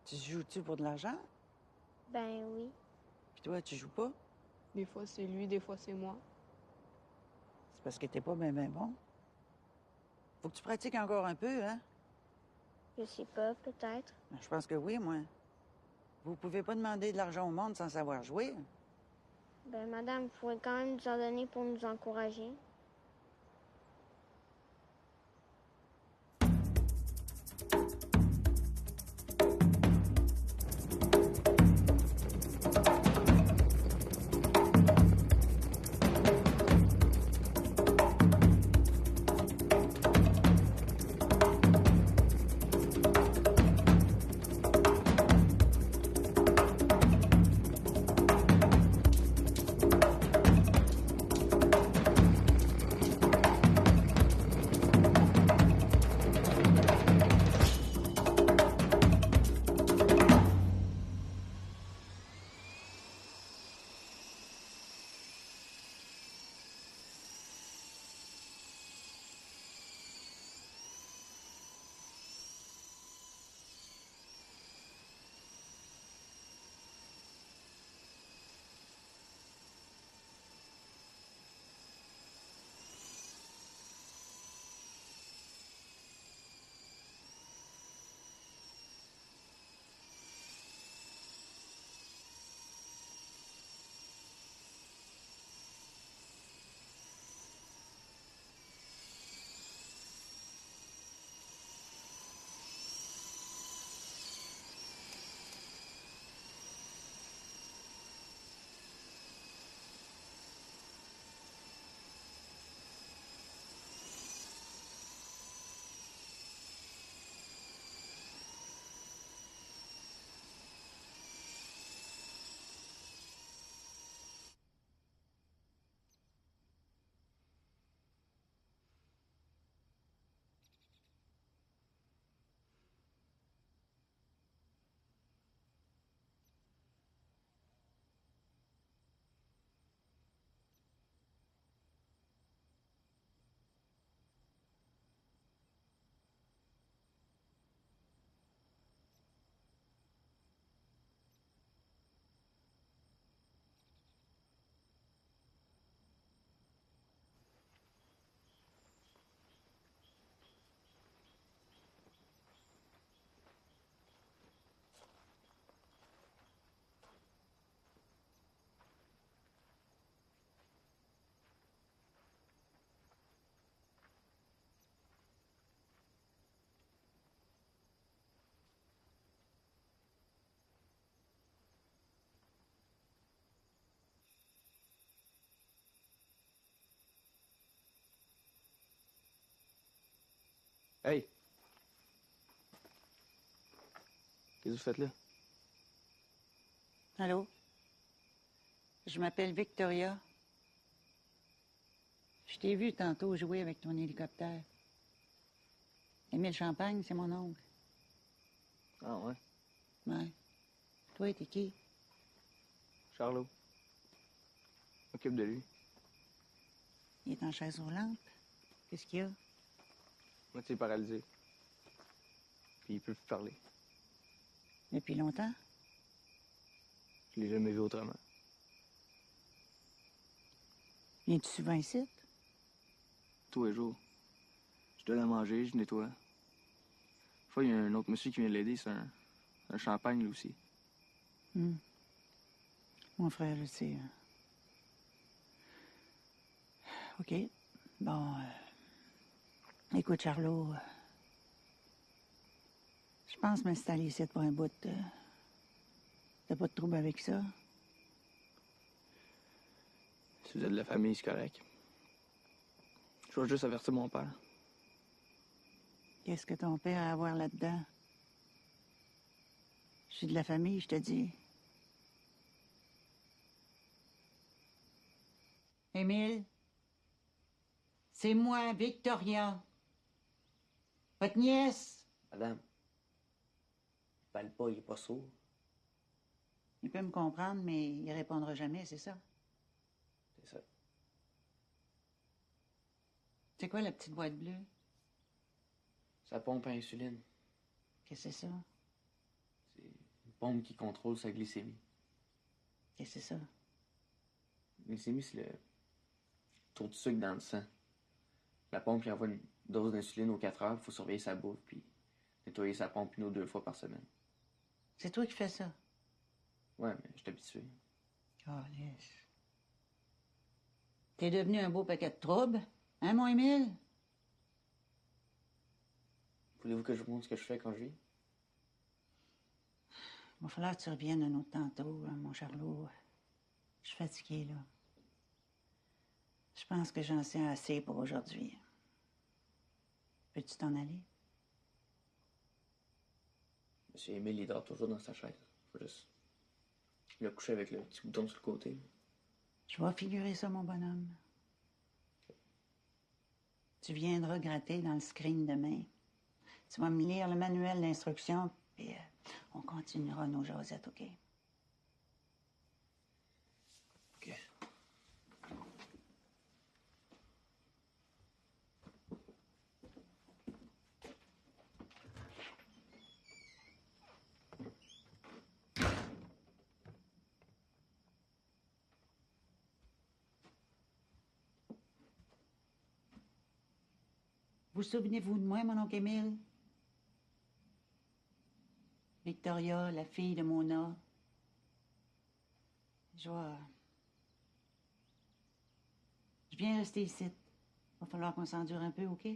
Tu joues-tu pour de l'argent? Ben oui. Puis toi, tu joues pas? Des fois, c'est lui, des fois, c'est moi. C'est parce que t'es pas bien bon. Faut que tu pratiques encore un peu, hein? Je sais pas, peut-être. Ben, je pense que oui, moi. Vous pouvez pas demander de l'argent au monde sans savoir jouer. Ben, madame, vous pourrez quand même nous en donner pour nous encourager. Hey! Qu'est-ce que vous faites là? Allô? Je m'appelle Victoria. Je t'ai vu tantôt jouer avec ton hélicoptère. Émile Champagne, c'est mon oncle. Ah ouais? Ouais. Toi, t'es qui? Charlot. Occupe de lui. Il est en chaise roulante. Qu'est-ce qu'il y a? Moitié paralysé. Puis il peut plus parler. Depuis longtemps? Je l'ai jamais vu autrement. Viens-tu souvent ici? Tous les jours. Je donne à manger, je nettoie. Une fois, il y a un autre monsieur qui vient l'aider, c'est un champagne, lui aussi. Mon frère, je sais. OK. Bon, écoute, Charlot, je pense m'installer ici pour un bout. T'as pas de trouble avec ça? Si vous êtes de la famille, c'est correct. Je vais juste avertir mon père. Qu'est-ce que ton père a à voir là-dedans? Je suis de la famille, je te dis. Émile, c'est moi, Victoria. Votre nièce. Madame, il parle pas, il est pas sourd. Il peut me comprendre, mais il répondra jamais, c'est ça? C'est ça. C'est quoi la petite boîte bleue? Sa pompe à insuline. Qu'est-ce que c'est ça? C'est une pompe qui contrôle sa glycémie. Qu'est-ce que c'est ça? La glycémie, c'est le taux de sucre dans le sang. La pompe, il envoie une dose d'insuline aux 4 heures, il faut surveiller sa bouffe, puis nettoyer sa pompe 1 ou 2 fois par semaine. C'est toi qui fais ça? Ouais, mais je suis habitué. Calisse. T'es devenu un beau paquet de troubles, hein, mon Émile? Voulez-vous que je vous montre ce que je fais quand je vis? Il va falloir que tu reviennes un autre tantôt, hein, mon Charlot. Je suis fatiguée, là. Je pense que j'en sais assez pour aujourd'hui. Peux-tu t'en aller? Monsieur Émile, il dort toujours dans sa chaise. Faut juste le coucher avec le petit bouton sur le côté. Je vais figurer ça, mon bonhomme. Tu viendras gratter dans le screen demain. Tu vas me lire le manuel d'instruction, puis on continuera nos jasettes, OK? OK. Vous souvenez-vous de moi, mon oncle Émile? Victoria, la fille de Mona. Je viens rester ici. Va falloir qu'on s'endure un peu, OK?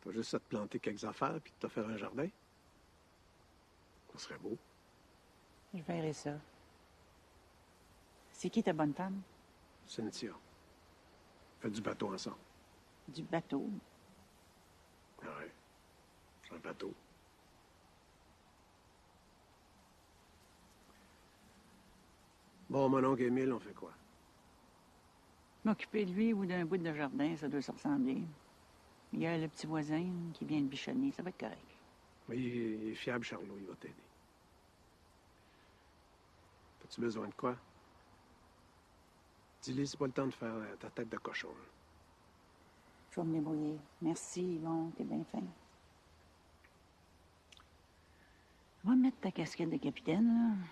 Pas juste à te planter quelques affaires puis de te faire un jardin. Ça serait beau. Je verrai ça. C'est qui ta bonne femme? Cynthia. Fait du bateau ensemble. Du bateau. Ouais. Un bateau. Bon, mon oncle Émile, on fait quoi? M'occuper de lui ou d'un bout de jardin, ça doit se ressembler. Il y a le petit voisin qui vient de bichonner, ça va être correct. Mais il est fiable, Charlot, il va t'aider. Tu as besoin de quoi? Dis-lui, c'est pas le temps de faire ta tête de cochon. Là. Je vais me débrouiller. Merci, Yvon, t'es bien fin. Va mettre ta casquette de capitaine, là.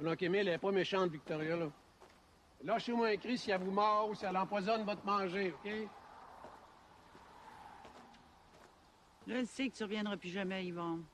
Donc, Émile, elle n'est pas méchante, Victoria, là. Lâchez-moi un cri si elle vous mord ou si elle empoisonne votre manger, OK? Je sais que tu reviendras plus jamais, Yvon.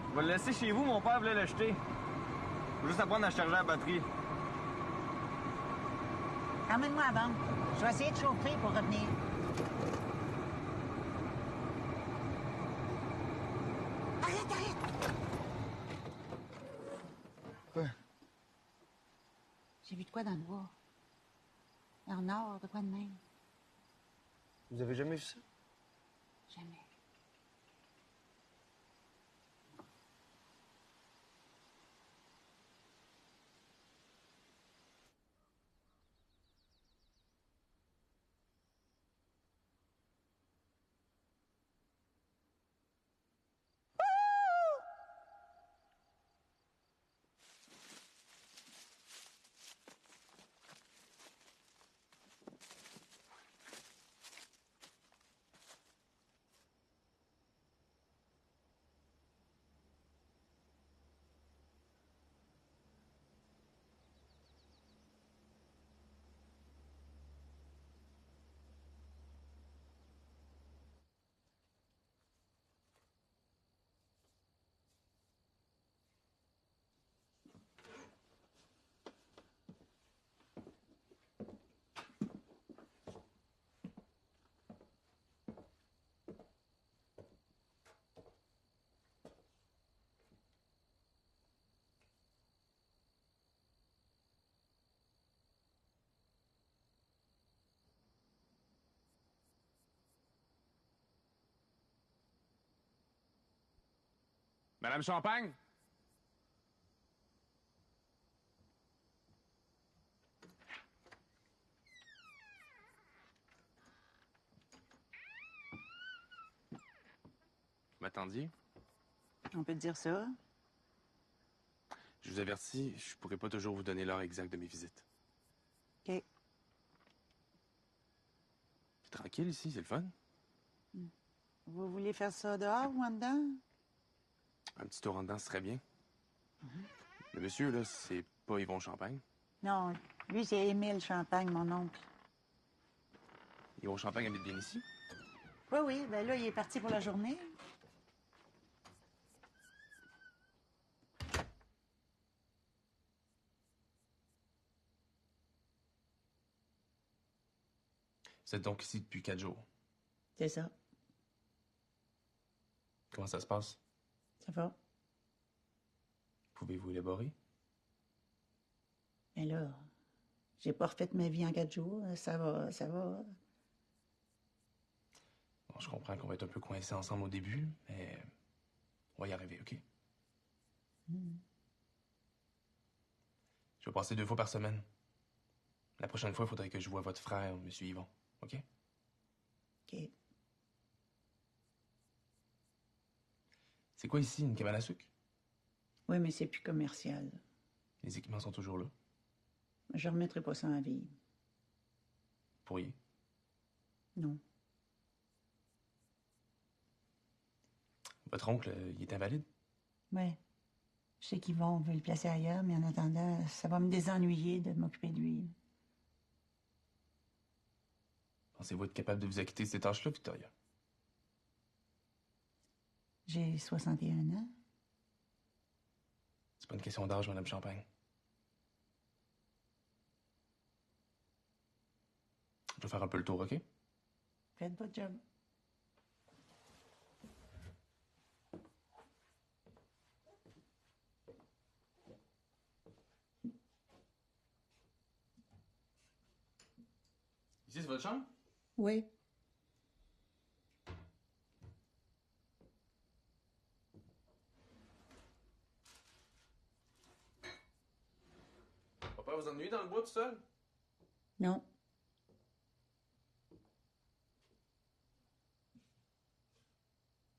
Je vais le laisser chez vous, mon père voulait l'acheter. Faut juste apprendre à charger la batterie. Emmène-moi à la banque. Je vais essayer de chauffer pour revenir. Arrête! Quoi? J'ai vu de quoi dans le bois. En or, de quoi de même. Vous avez jamais vu ça? Jamais. Madame Champagne? Vous m'attendiez? On peut te dire ça? Je vous avertis, je pourrai pas toujours vous donner l'heure exacte de mes visites. OK. C'est tranquille ici, c'est le fun. Vous voulez faire ça dehors ou en dedans? Un petit tour en dedans, c'est très bien. Le monsieur, là, c'est pas Yvon Champagne. Non, Lui, c'est Émile Champagne, mon oncle. Et au Champagne habite bien ici? Oui, oui, ben là, il est parti pour la journée. Vous êtes donc ici depuis 4 jours. C'est ça. Comment ça se passe? Ça va. Pouvez-vous élaborer? Mais là, j'ai pas refait ma vie en 4 jours. Ça va, ça va. Bon, je comprends qu'on va être un peu coincés ensemble au début, mais on va y arriver, OK? Je vais passer 2 fois par semaine. La prochaine fois, il faudrait que je voie votre frère, M. Yvon, OK? OK. C'est quoi ici, une cabane à sucre? Oui, mais c'est plus commercial. Les équipements sont toujours là. Je remettrai pas ça en vie. Vous pourriez. Non. Votre oncle, il est invalide? Oui. Je sais qu'Yvon veut le placer ailleurs, mais en attendant, ça va me désennuyer de m'occuper de lui. Pensez-vous être capable de vous acquitter de ces tâches-là, Victoria? J'ai 61 ans. C'est pas une question d'âge, Madame Champagne. Je vais faire un peu le tour, OK? Faites votre job. Ici, c'est votre chambre? Oui. Papa, vous ennuyez dans le bois tout seul? Non.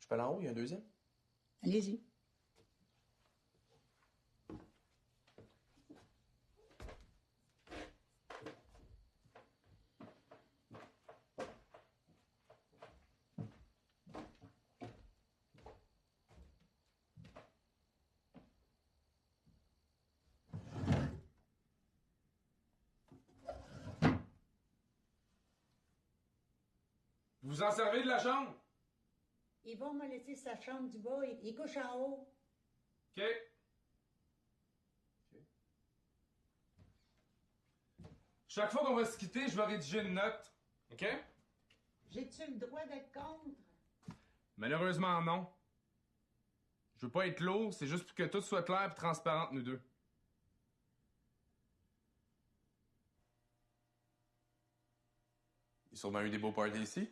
Je peux aller en haut, il y a un deuxième? Allez-y. Vous en servez de la chambre? Yvon m'a laissé sa chambre du bas. Il couche en haut. OK. Chaque fois qu'on va se quitter, je vais rédiger une note. OK? J'ai-tu le droit d'être contre? Malheureusement, non. Je veux pas être lourd, c'est juste pour que tout soit clair et transparent entre nous deux. Il y a sûrement eu des beaux parties ici.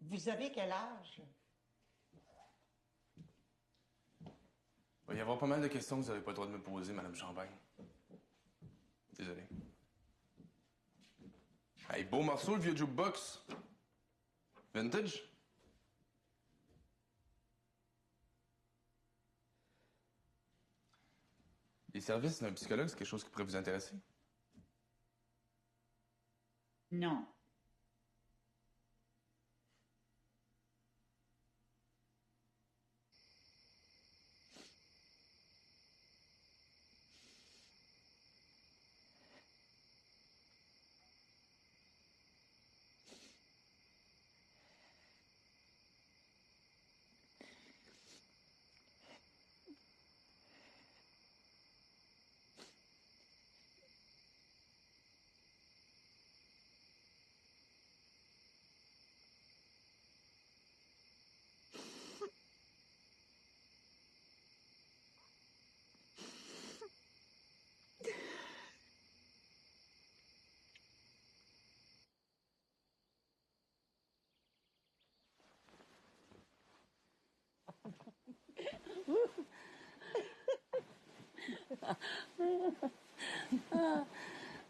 Vous avez quel âge? Il va y avoir pas mal de questions que vous n'avez pas le droit de me poser, Madame Champagne. Désolé. Hey, beau morceau, le vieux jukebox. Vintage? Les services d'un psychologue, c'est quelque chose qui pourrait vous intéresser? Non.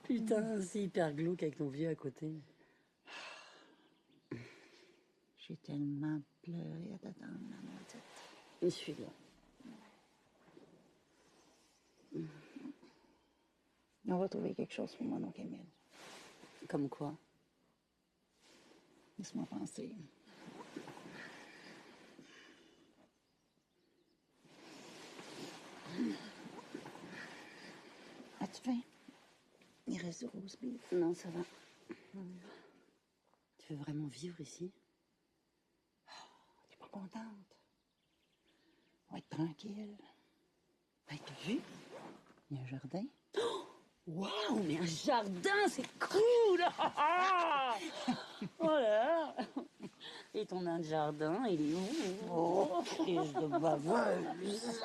Putain, c'est hyper glauque avec ton vieux à côté. J'ai tellement pleuré à t'attendre, la maudite. Je suis là. On va trouver quelque chose pour mon oncle Émile. Comme quoi? Laisse-moi penser. As-tu faim? Il reste du rose beef. Non, ça va. Tu veux vraiment vivre ici? T'es pas contente? On va être tranquille. Ben, t'as vu? Il y a un jardin. Waouh, mais un jardin, c'est cool! Oh là! Et ton nain de jardin, il est où? Oh, crise de baveuse!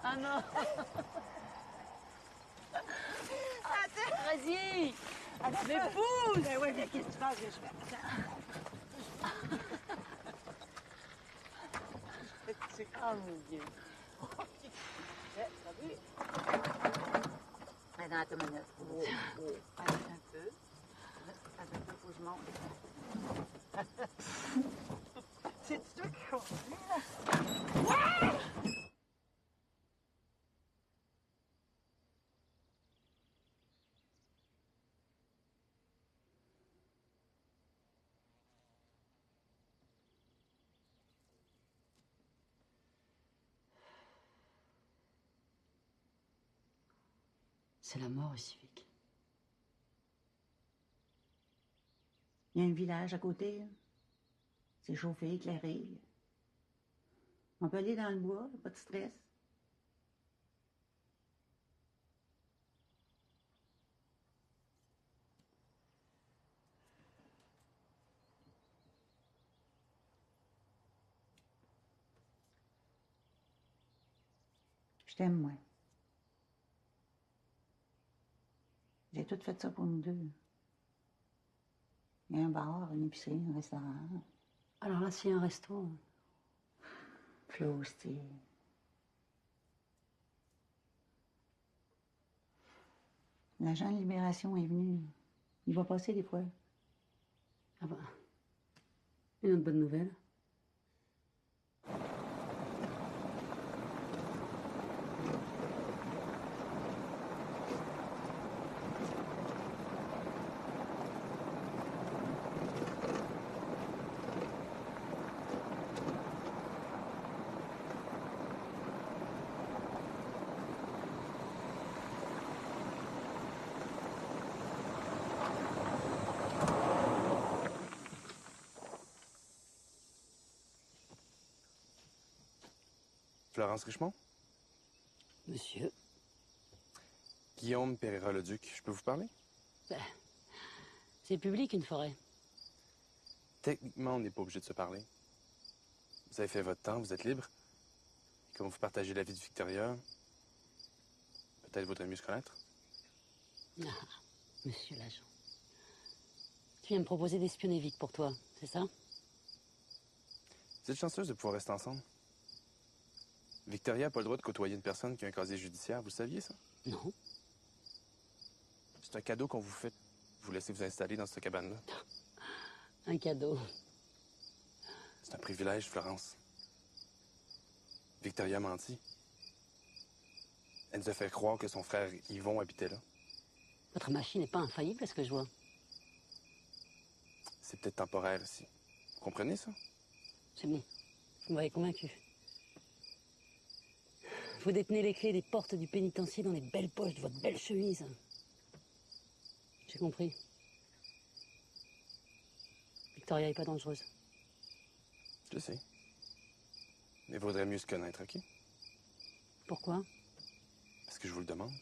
Ah non! Vas-y! Mais pousse! Ben ouais, mais qu'est-ce que tu penses que je fais? Oh mon Dieu! T'as vu? Attends, attends une minute. Attends un peu. Attends un peu, faut que je monte. C'est toi qui conduis, là? C'est la mort ici, Vic. Il y a un village à côté. C'est chauffé, éclairé. On peut aller dans le bois, pas de stress. Je t'aime, moi. J'ai tout fait ça pour nous deux. Il y a un bar, une épicerie, un restaurant. Alors là, s'il y a un resto... Flo, Steve. L'agent de libération est venu. Il va passer des fois. Ah bah... Une autre bonne nouvelle. Florence Richemont? Monsieur? Guillaume Pereira-le-Duc, je peux vous parler? Ben, c'est public, une forêt. Techniquement, on n'est pas obligé de se parler. Vous avez fait votre temps, vous êtes libre. Et comme vous partagez la vie de Victoria, peut-être vaudrait mieux se connaître. Ah, monsieur l'agent. Tu viens me proposer d'espionner Vic pour toi, c'est ça? Vous êtes chanceuse de pouvoir rester ensemble. Victoria n'a pas le droit de côtoyer une personne qui a un casier judiciaire, vous le saviez, ça? Non. C'est un cadeau qu'on vous fait. Vous laissez vous installer dans cette cabane-là. Un cadeau. C'est un privilège, Florence. Victoria a menti. Elle nous a fait croire que son frère Yvon habitait là. Votre machine n'est pas infaillible, est-ce que je vois? C'est peut-être temporaire aussi. Vous comprenez ça? C'est bon. Vous m'avez convaincu. Vous détenez les clés des portes du pénitencier dans les belles poches de votre belle chemise. J'ai compris. Victoria n'est pas dangereuse. Je sais. Mais vaudrait mieux se connaître, OK? Pourquoi? Parce que je vous le demande.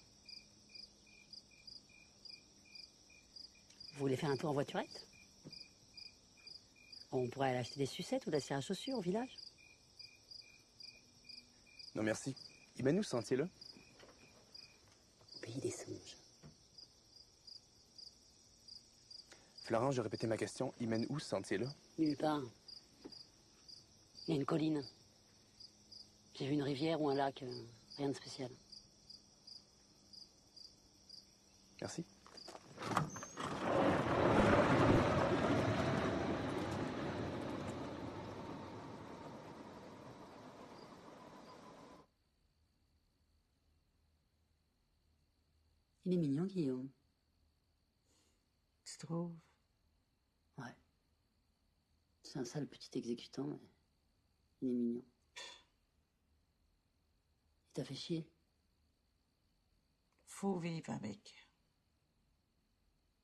Vous voulez faire un tour en voiturette? On pourrait aller acheter des sucettes ou de la cire à chaussures au village. Non, merci. Il mène où ce sentier-là? Au pays des songes. Florence, je répétais ma question. Il mène où ce sentier-là? Nulle part. Il y a une colline. J'ai vu une rivière ou un lac. Rien de spécial. Merci. Il est mignon, Guillaume. Tu trouves? Ouais. C'est un sale petit exécutant, mais il est mignon. Il t'a fait chier? Faut vivre avec.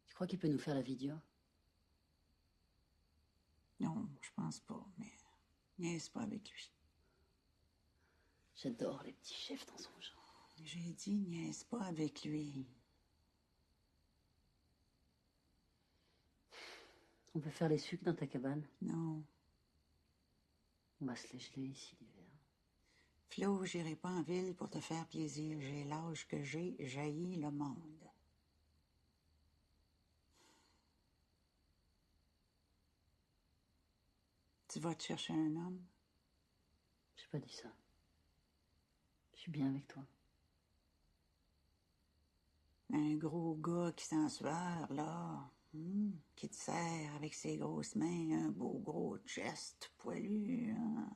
Tu crois qu'il peut nous faire la vie dure? Non, je pense pas, mais niaise pas avec lui. J'adore les petits chefs dans son genre. J'ai dit niaise pas avec lui. On peut faire les sucres dans ta cabane? Non. On va se les geler ici l'hiver. Flo, j'irai pas en ville pour te faire plaisir. J'ai l'âge que j'ai, j'haïs le monde. Tu vas te chercher un homme? J'ai pas dit ça. Je suis bien avec toi. Un gros gars qui s'en sueur, là. Qui te serre avec ses grosses mains, un beau gros chest poilu. Hein.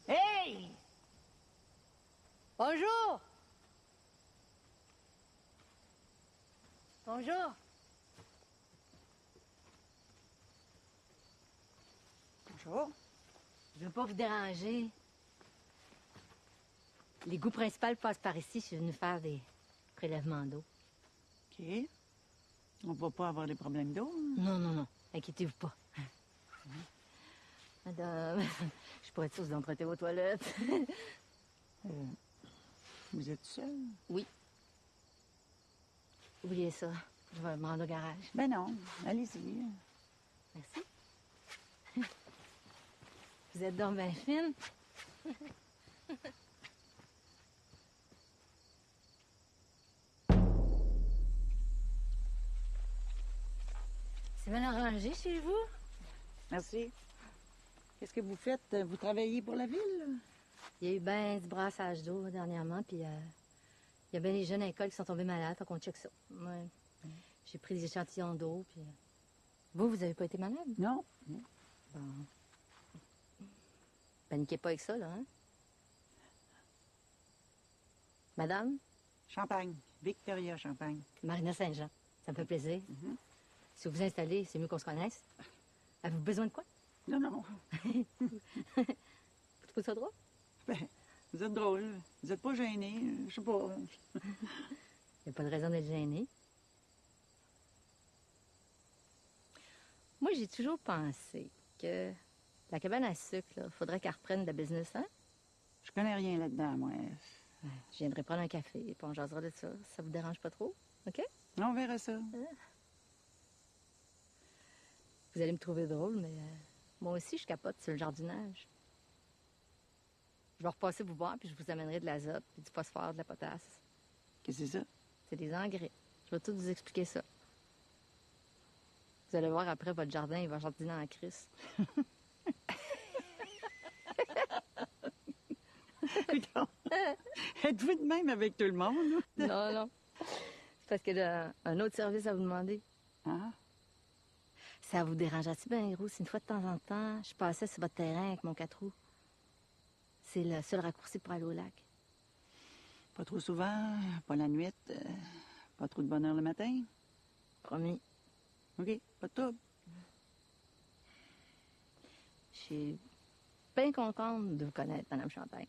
Hey! Bonjour! Bonjour! Bonjour. Je veux pas vous déranger. L'égout principal passe par ici. Je suis venue faire des prélèvements d'eau. OK. On va pas avoir des problèmes d'eau. Hein? Non, non, non. Inquiétez-vous pas. Madame, je pourrais être sûre d'entretenir vos toilettes. Vous êtes seul? Oui. Oubliez ça. Je vais me rendre au garage. Ben non, allez-y. Merci. Vous êtes donc bien fine. C'est bien arrangé chez vous? Merci. Qu'est-ce que vous faites? Vous travaillez pour la ville? Il y a eu bien du brassage d'eau dernièrement, puis il y a bien les jeunes à l'école qui sont tombés malades, faut qu'on check ça. Ouais. J'ai pris des échantillons d'eau, puis... Vous avez pas été malade? Non. Bon. Paniquez pas avec ça, là, hein? Madame? Champagne. Victoria Champagne. Marina Saint-Jean. Ça me fait plaisir. Si vous vous installez, c'est mieux qu'on se connaisse. Avez-vous besoin de quoi? Non, non. Vous trouvez ça drôle? Ben, vous êtes drôle. Vous êtes pas gêné. Je sais pas. Il n'y a pas de raison d'être gêné. Moi, j'ai toujours pensé que la cabane à sucre, il faudrait qu'elle reprenne de la business, hein? Je connais rien là-dedans, moi. Je viendrai prendre un café, puis on jasera de ça. Ça vous dérange pas trop? OK? On verra ça. Vous allez me trouver drôle, mais moi aussi, je capote sur le jardinage. Je vais repasser vous voir, puis je vous amènerai de l'azote, puis du phosphore, de la potasse. Qu'est-ce que c'est ça? C'est des engrais. Je vais tout vous expliquer ça. Vous allez voir, après, votre jardin, il va jardiner en crise. Êtes-vous de même avec tout le monde? Non, non. C'est parce que j'ai un autre service à vous demander. Ah? Ça vous dérangerait-tu bien, Héros, si une fois de temps en temps, je passais sur votre terrain avec mon 4 roues? C'est le seul raccourci pour aller au lac. Pas trop souvent, pas la nuit, pas trop de bonne heure le matin. Promis. OK, pas de trouble. Je suis bien contente de vous connaître, Madame Champagne.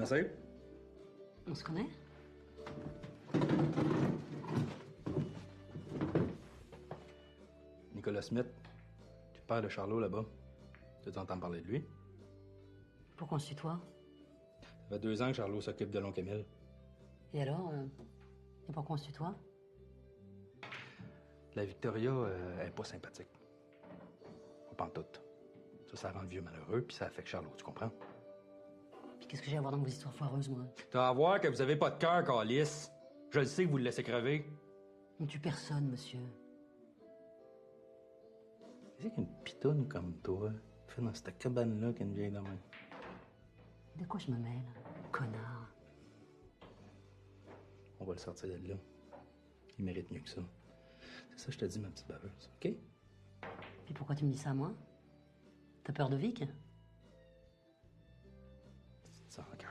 connaissez? On se connaît? Nicolas Smith, tu père de Charlot là-bas. Tu entends parler de lui? Pourquoi on se tutoie? Ça fait 2 ans que Charlot s'occupe de l'oncle Émile. Et alors? Et pourquoi on se tutoie? La Victoria, elle est pas sympathique. Pas en tout. Ça rend le vieux malheureux, puis ça affecte Charlot, tu comprends? Puis qu'est-ce que j'ai à voir dans vos histoires foireuses, moi? T'as à voir que vous avez pas de cœur, Calice. Je le sais que vous le laissez crever. On ne tue personne, monsieur. Qu'est-ce qu'une pitoune comme toi fait dans cette cabane-là qu'une vieille dame? De quoi je me mêle, connard? On va le sortir de là. Il mérite mieux que ça. C'est ça que je te dis, ma petite baveuse, OK? Puis pourquoi tu me dis ça à moi? T'as peur de Vic? Sans cœur.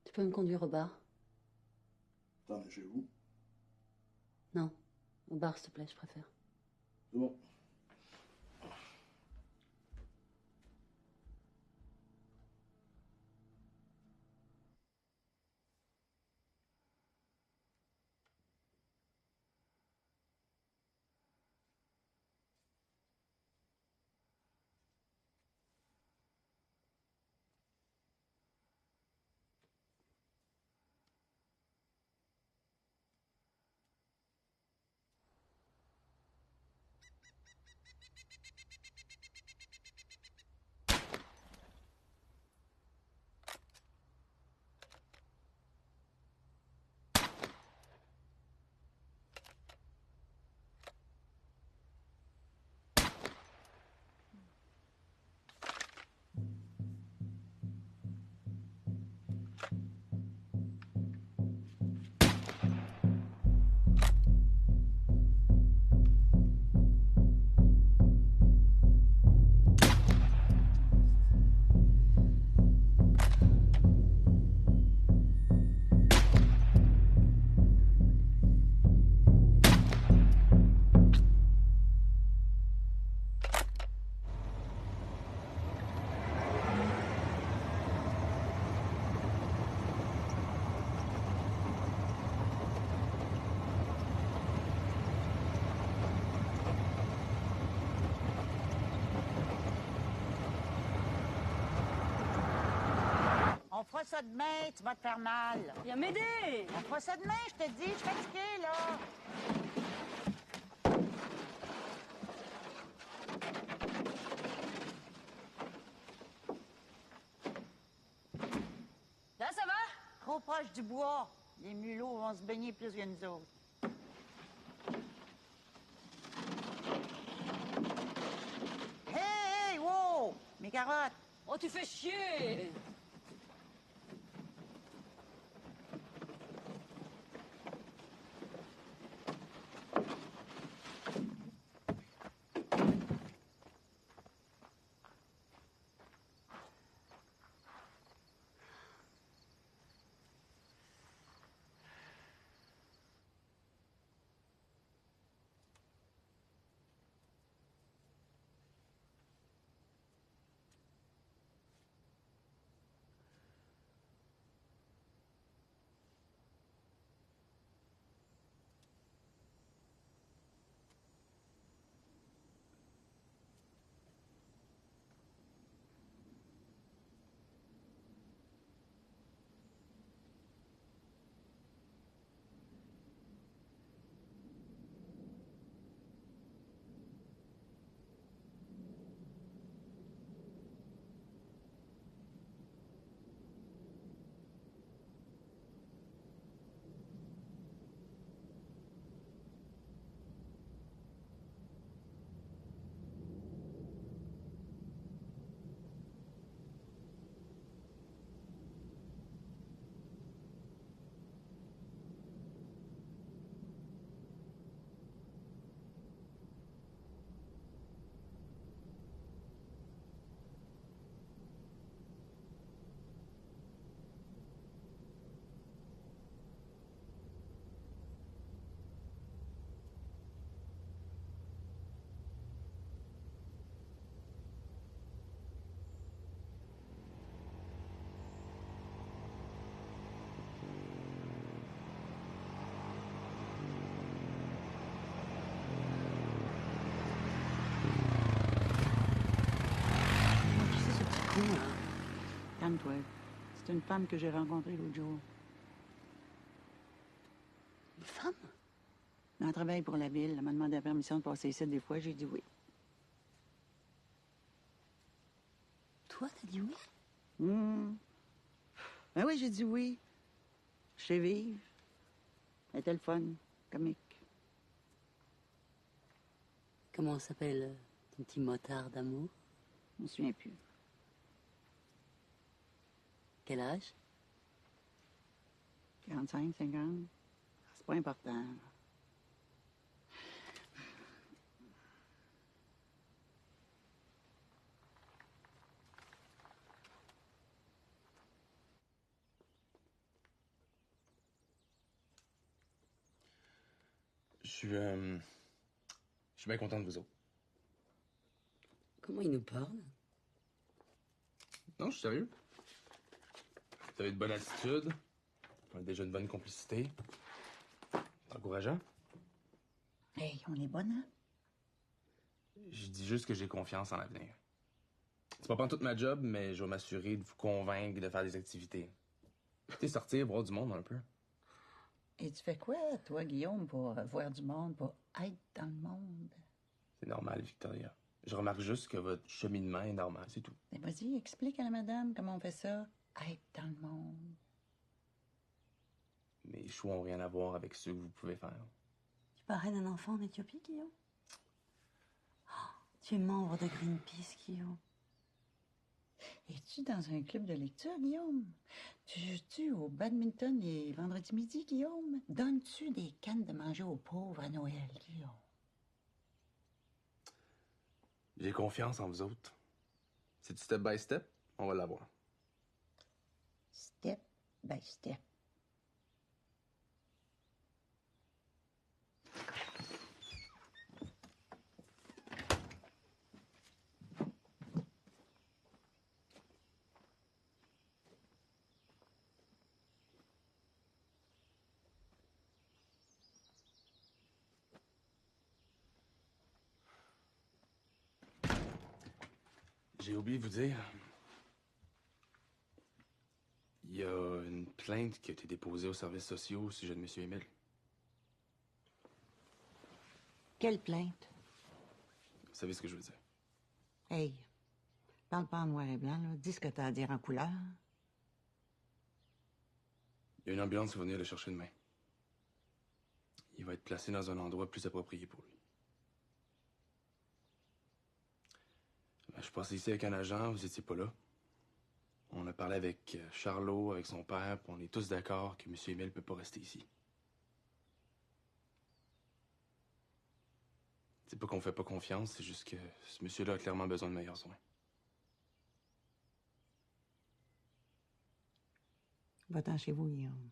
Tu peux me conduire au bar? T'en es chez vous? Non, au bar, s'il te plaît, je préfère. C'est bon. On fera ça demain, tu vas te faire mal. Viens m'aider! On fera ça demain, je te dis, je suis fatiguée, là. Là, ça va? Trop proche du bois. Les mulots vont se baigner plus que nous autres. Hey, hey, wow! Mes carottes! Oh, tu fais chier! Jeanne, toi. C'est une femme que j'ai rencontrée l'autre jour. Une femme? Elle travaille pour la ville. Elle m'a demandé la permission de passer ici des fois. J'ai dit oui. Toi, t'as dit oui? Ben oui, j'ai dit oui. Je sais vivre. Elle était le fun, comique. Comment s'appelle ton petit motard d'amour? Je me souviens plus. Quel âge? 45, 50. C'est pas important. Je suis bien content de vous autres. Comment il nous parle? Non, je suis sérieux. Vous avez de bonne attitude. On a déjà une bonne complicité. C'est encourageant. Hey, on est bonne, hein? Je dis juste que j'ai confiance en l'avenir. C'est pas toute ma job, mais je vais m'assurer de vous convaincre de faire des activités. Tu sais, sortir, voir du monde un peu. Et tu fais quoi, toi, Guillaume, pour voir du monde, pour être dans le monde? C'est normal, Victoria. Je remarque juste que votre cheminement est normal, c'est tout. Mais vas-y, explique à la madame comment on fait ça, être dans le monde. Mes choix n'ont rien à voir avec ceux que vous pouvez faire. Tu parais d'un enfant en Éthiopie, Guillaume? Oh, tu es membre de Greenpeace, Guillaume. Es-tu dans un club de lecture, Guillaume? Tu joues-tu au badminton les vendredis midi, Guillaume? Donnes-tu des cannes de manger aux pauvres à Noël, Guillaume? J'ai confiance en vous autres. C'est du step by step, on va l'avoir. Step by step. J'ai oublié de vous dire. Il y a une plainte qui a été déposée aux services sociaux au sujet de M. Émile. Quelle plainte? Vous savez ce que je veux dire. Hey, parle pas en noir et blanc, là. Dis ce que t'as à dire en couleur. Il y a une ambulance qui va venir le chercher demain. Il va être placé dans un endroit plus approprié pour lui. Je suis passé ici avec un agent, vous étiez pas là. On a parlé avec Charlot, avec son père, puis on est tous d'accord que M. Émile peut pas rester ici. C'est pas qu'on fait pas confiance, c'est juste que ce monsieur-là a clairement besoin de meilleurs soins. Va-t'en chez vous, Guillaume.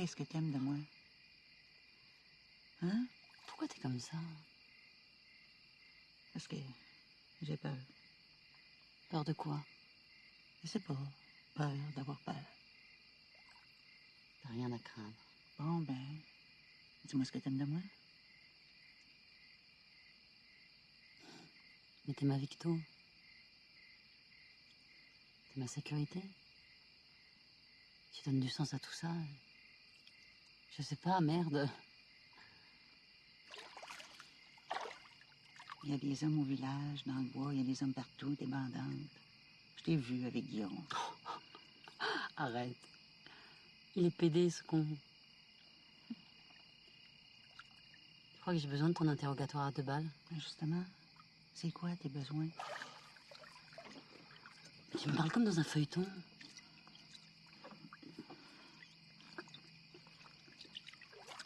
Qu'est-ce que t'aimes de moi? Hein? Pourquoi t'es comme ça? Parce que j'ai peur. Peur de quoi? Je sais pas. Peur d'avoir peur. T'as rien à craindre. Bon, ben, dis-moi ce que t'aimes de moi. Mais t'es ma Victo. T'es ma sécurité. Tu donnes du sens à tout ça. Je sais pas, merde. Il y a des hommes au village, dans le bois, il y a des hommes partout, des bandantes. Je t'ai vu avec Guillaume. Arrête. Il est pédé, ce con. Tu crois que j'ai besoin de ton interrogatoire à 2 balles? Justement, c'est quoi tes besoins? Tu me parles comme dans un feuilleton.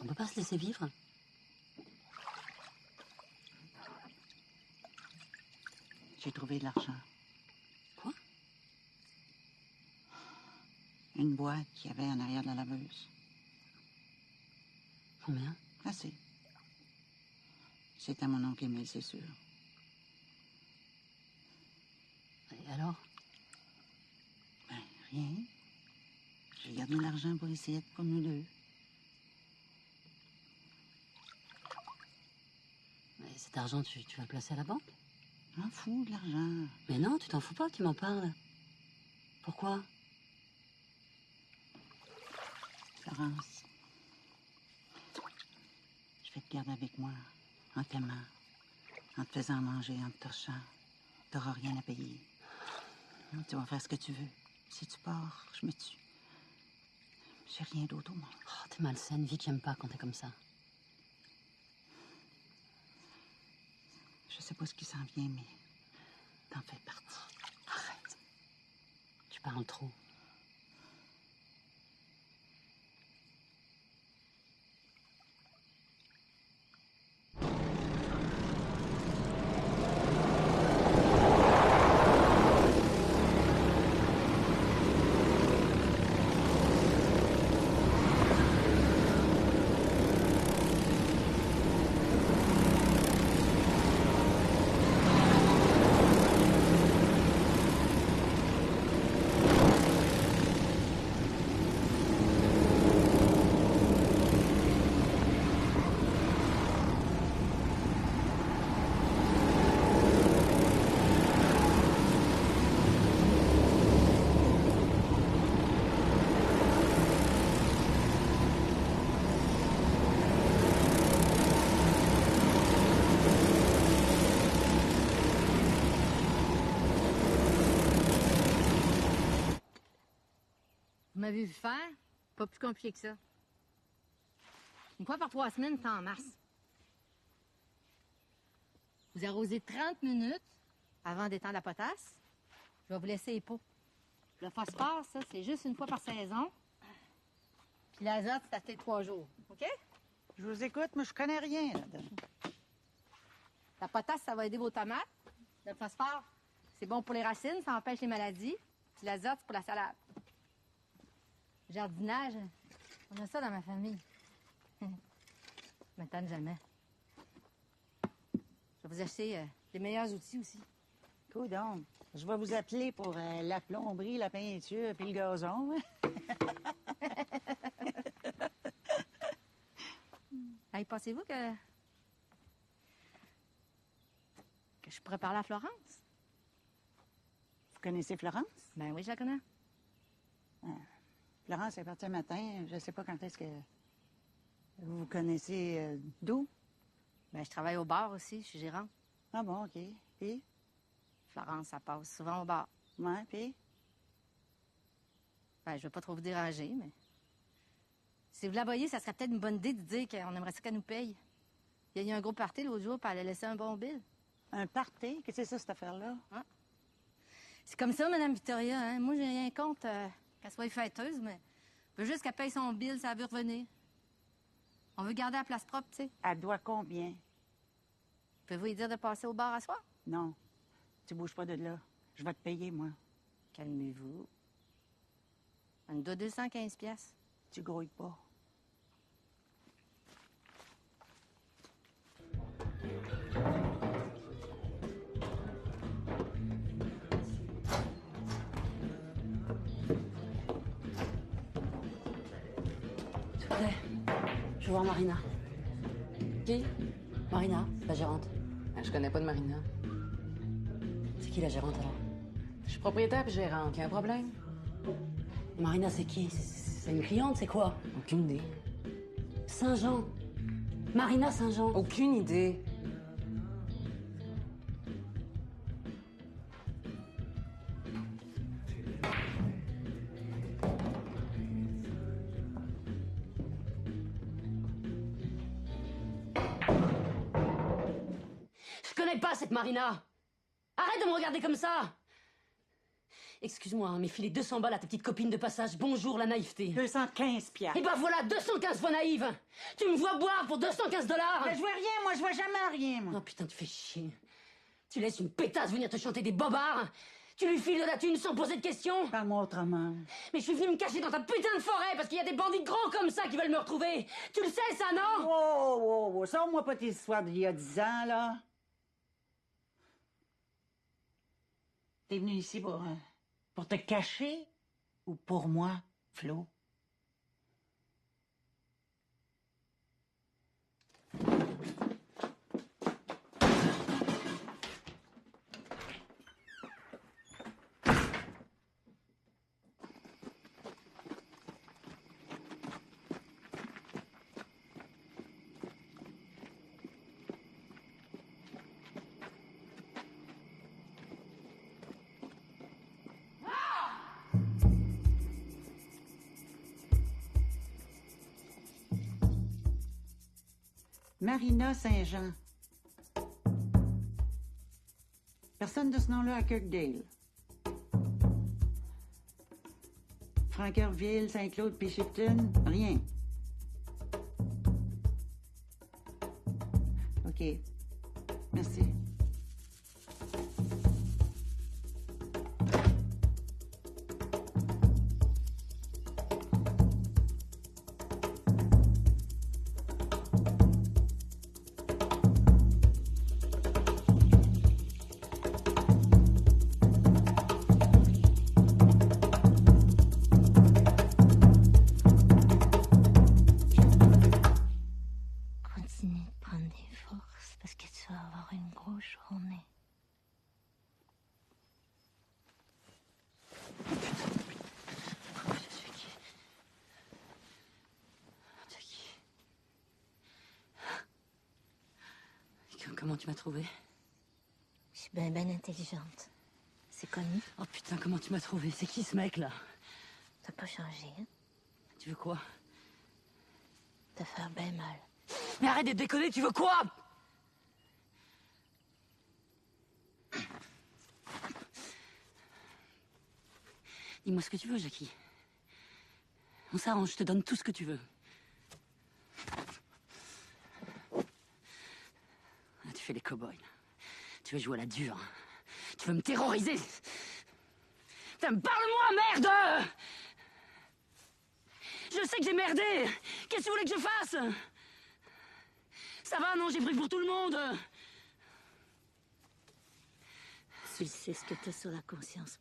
On peut pas se laisser vivre? J'ai trouvé de l'argent. Quoi? Une boîte qu'il y avait en arrière de la laveuse. Combien? Assez. C'est à mon oncle Émile, c'est sûr. Et alors? Ben, rien. J'ai gardé de l'argent pour essayer pour nous deux. Mais cet argent, tu vas le placer à la banque? Je m'en fous de l'argent. Mais non, tu t'en fous pas, tu m'en parles. Pourquoi? Florence, je vais te garder avec moi, en t'aimant, en te faisant manger, en te torchant. T'auras rien à payer. Tu vas faire ce que tu veux. Si tu pars, je me tue. J'ai rien d'autre au monde. Oh, t'es malsaine, Vic, j'aime pas quand t'es comme ça. Je sais pas ce qui s'en vient, mais t'en fais partie. Arrête. Tu parles trop. Vous m'avez vu faire? Pas plus compliqué que ça. Une fois par 3 semaines, c'est en mars. Vous arrosez 30 minutes avant d'étendre la potasse. Je vais vous laisser les pots. Le phosphore, ça, c'est juste une fois par saison. Puis l'azote, c'est à tous les 3 jours. OK? Je vous écoute, mais je connais rien là-dedans. La potasse, ça va aider vos tomates. Le phosphore, c'est bon pour les racines, ça empêche les maladies. Puis l'azote, c'est pour la salade. Le jardinage, on a ça dans ma famille. Je m'étonne jamais. Je vais vous acheter des meilleurs outils aussi. Cool donc. Je vais vous appeler pour la plomberie, la peinture puis le gazon. Hey, pensez-vous que je pourrais parler à Florence? Vous connaissez Florence? Ben oui, je la connais. Florence est partie un matin. Je sais pas quand est-ce que vous vous connaissez d'où? Ben, je travaille au bar aussi, je suis gérante. Ah bon, OK. Puis? Florence, ça passe souvent au bar. Ouais, puis? Ben, je veux pas trop vous déranger, mais... Si vous la voyez, ça serait peut-être une bonne idée de dire qu'on aimerait ça qu'elle nous paye. Il y a eu un gros party l'autre jour, puis elle a laissé un bon bill. Un party? Qu'est-ce que c'est ça, cette affaire-là? Hein? C'est comme ça, Madame Victoria, hein? Moi, j'ai rien contre qu'elle soit fêteuse, mais je veux juste qu'elle paye son bill, ça veut revenir. On veut garder la place propre, tu sais. Elle doit combien? Pouvez-vous lui dire de passer au bar à soir? Non. Tu bouges pas de là. Je vais te payer, moi. Calmez-vous. Elle nous doit 215 piastres. Tu grouilles pas. voir Marina. Qui? Marina, la gérante. Je connais pas de Marina. C'est qui la gérante alors? Je suis propriétaire puis gérante. Y a un problème? Marina, c'est qui? C'est une cliente, c'est quoi? Aucune idée. Saint-Jean. Marina Saint-Jean. Aucune idée. Je connais pas cette Marina. Arrête de me regarder comme ça. Excuse-moi, mais filez 200 balles à ta petite copine de passage. Bonjour, la naïveté. 215 piastres. Et ben voilà, 215 fois naïve. Tu me vois boire pour 215 $. Mais je vois rien, moi, je vois jamais rien, moi. Oh putain, tu fais chier. Tu laisses une pétasse venir te chanter des bobards. Tu lui files de la thune sans poser de questions. Parle-moi autrement. Mais je suis venu me cacher dans ta putain de forêt parce qu'il y a des bandits gros comme ça qui veulent me retrouver. Tu le sais, ça, non? Oh, sors-moi pas tes histoires d'il y a 10 ans, là. T'es venu ici pour te cacher ou pour moi, Flo? Marina Saint-Jean. Personne de ce nom-là à Kirkdale. Franquerville, Saint-Claude, puis Shipton, rien. OK. Merci. Continue de prendre des forces parce que tu vas avoir une grosse journée. Comment tu m'as trouvée? Je suis bien intelligente. C'est connu. Oh putain, comment tu m'as trouvée? C'est qui ce mec là? T'as pas changé, hein? Tu veux quoi? Te faire bien mal. Mais arrête de déconner, tu veux quoi? Dis-moi ce que tu veux, Jackie. On s'arrange, je te donne tout ce que tu veux. Ah, tu fais les cow-boys. Tu veux jouer à la dure. Tu veux me terroriser. Putain, parle-moi, merde! Je sais que j'ai merdé. Qu'est-ce que tu voulais que je fasse? Ça va, non, j'ai pris pour tout le monde. Tu sais ce que t'as sur la conscience.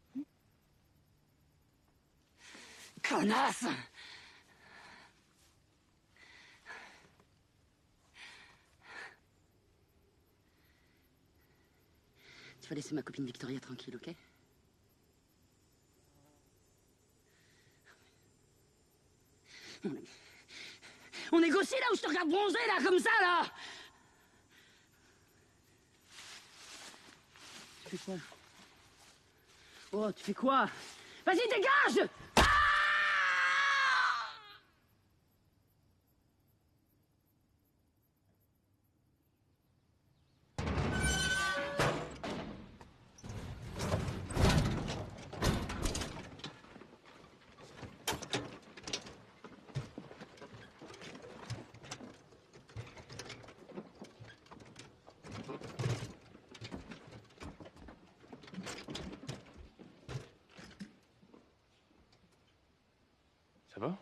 Connasse! Tu vas laisser ma copine Victoria tranquille, ok? On négocie là où je te regarde bronzer là, comme ça là! Tu fais quoi? Oh, tu fais quoi? Vas-y, dégage! Ça va?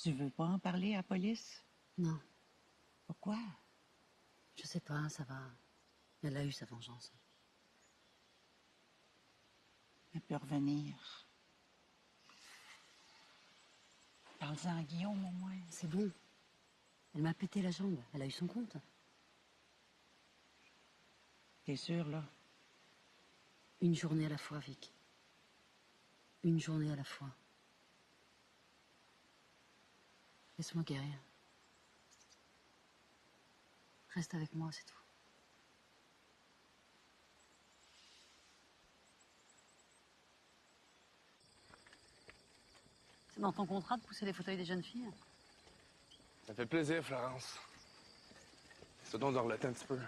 Tu veux pas en parler à la police? Non. Pourquoi? Je sais pas, ça va. Elle a eu sa vengeance. Elle peut revenir. Parle-en à Guillaume, au moins. C'est bon. Elle m'a pété la jambe. Elle a eu son compte. T'es sûr, là? Une journée à la fois, Vic. Une journée à la fois. Laisse-moi guérir. Reste avec moi, c'est tout. C'est dans ton contrat de pousser les fauteuils des jeunes filles? Ça fait plaisir, Florence. C'est donc de relater un petit peu.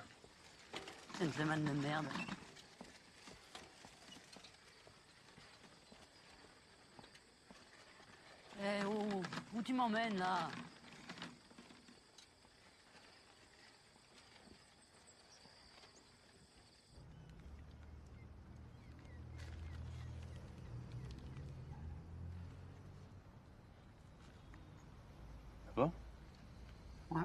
Gentleman de merde. Eh oh, où tu m'emmènes là? Ça va? Ouais.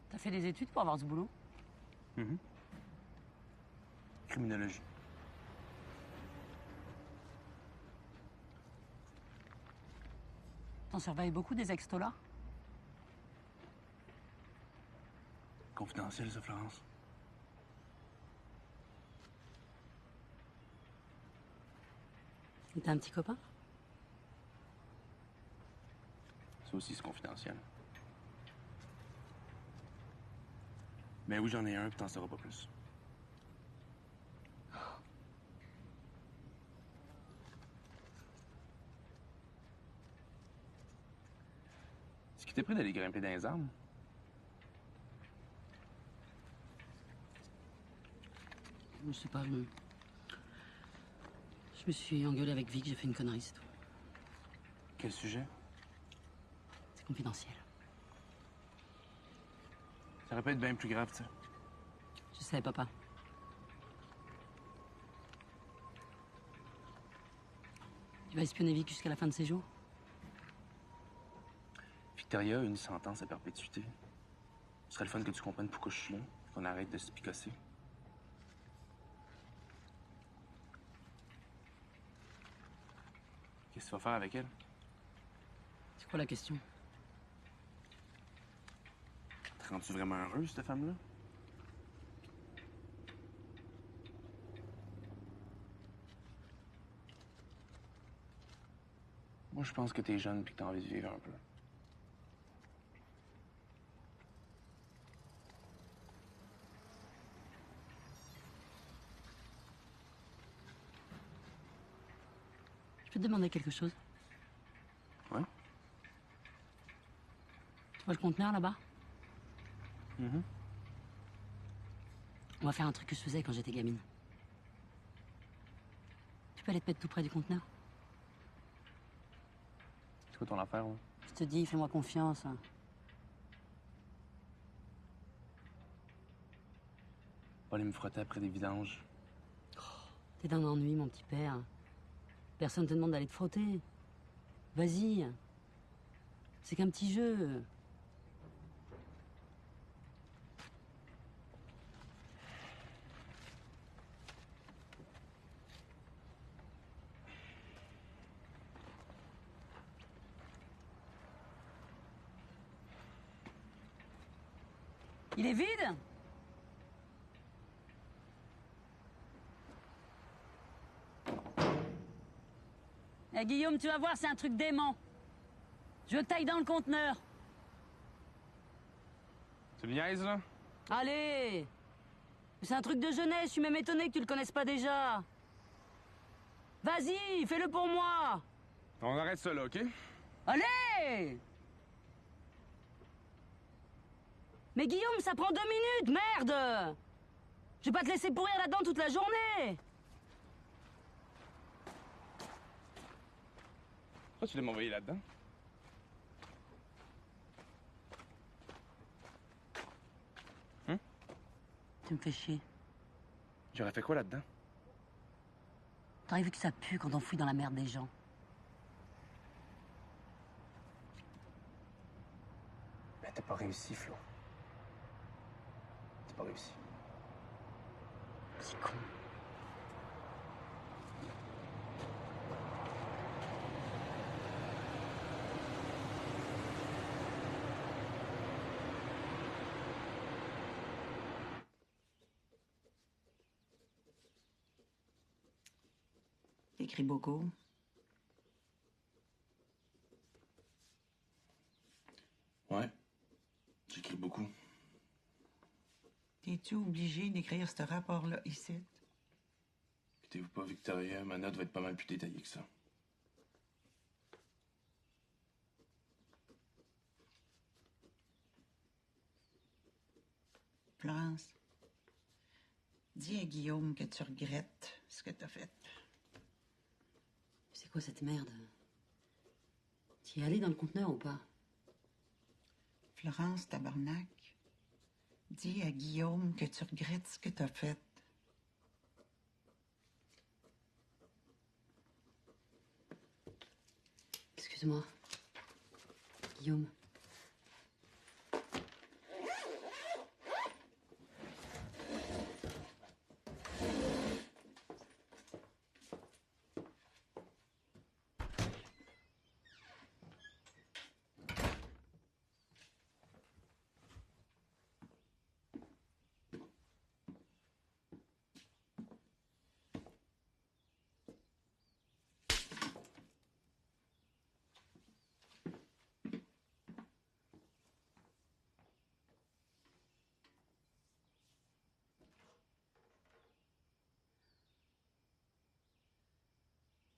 T'as fait des études pour avoir ce boulot? Criminologie. T'en surveilles beaucoup des ex-tolards? Confidentiel, ça, Florence. Et t'as un petit copain? Ça aussi, c'est confidentiel. Mais oui, j'en ai un, puis t'en sauras pas plus. Est-ce qu'il t'est pris d'aller grimper dans les arbres? Je sais pas, je me suis engueulé avec Vic, j'ai fait une connerie, c'est tout. Quel sujet? C'est confidentiel. Ça aurait pu être bien plus grave, ça. Je sais, papa. Tu vas espionner Vic jusqu'à la fin de ses jours? Victoria a une sentence à perpétuité. Ce serait le fun que tu comprennes pourquoi je suis là, qu'on arrête de se picosser. Qu'est-ce que tu vas faire avec elle? C'est quoi la question? Te rends-tu vraiment heureuse, cette femme-là? Moi, je pense que t'es jeune puis que t'as envie de vivre un peu. Je peux te demander quelque chose? Ouais? Tu vois le conteneur là-bas? On va faire un truc que je faisais quand j'étais gamine. Tu peux aller te mettre tout près du conteneur? C'est quoi ton affaire, là? Je te dis, fais-moi confiance. Pas aller me frotter après des vidanges. T'es d'un ennui, mon petit père. Personne te demande d'aller te frotter. Vas-y. C'est qu'un petit jeu. Il est vide? Eh, Guillaume, tu vas voir, c'est un truc dément. Je taille dans le conteneur. Tu me niaises, là? Allez! C'est un truc de jeunesse, je suis même étonné que tu le connaisses pas déjà. Vas-y, fais-le pour moi. On arrête ça, là, OK? Allez! Mais Guillaume, ça prend 2 minutes, merde! Je vais pas te laisser pourrir là-dedans toute la journée. Pourquoi tu voulais m'envoyer là-dedans? Tu me fais chier. J'aurais fait quoi là-dedans? T'aurais vu que ça pue quand on fouille dans la merde des gens. Ben, t'as pas réussi, Flo. T'as pas réussi. C'est con. T'écris beaucoup. Ouais. J'écris beaucoup. T'es-tu obligé d'écrire ce rapport-là ici? Inquiétez-vous pas, Victoria, ma note va être pas mal plus détaillée que ça. Florence, dis à Guillaume que tu regrettes ce que t'as fait. C'est quoi cette merde? T'y es allé dans le conteneur ou pas? Florence, tabarnak, dis à Guillaume que tu regrettes ce que t'as fait. Excuse-moi. Guillaume.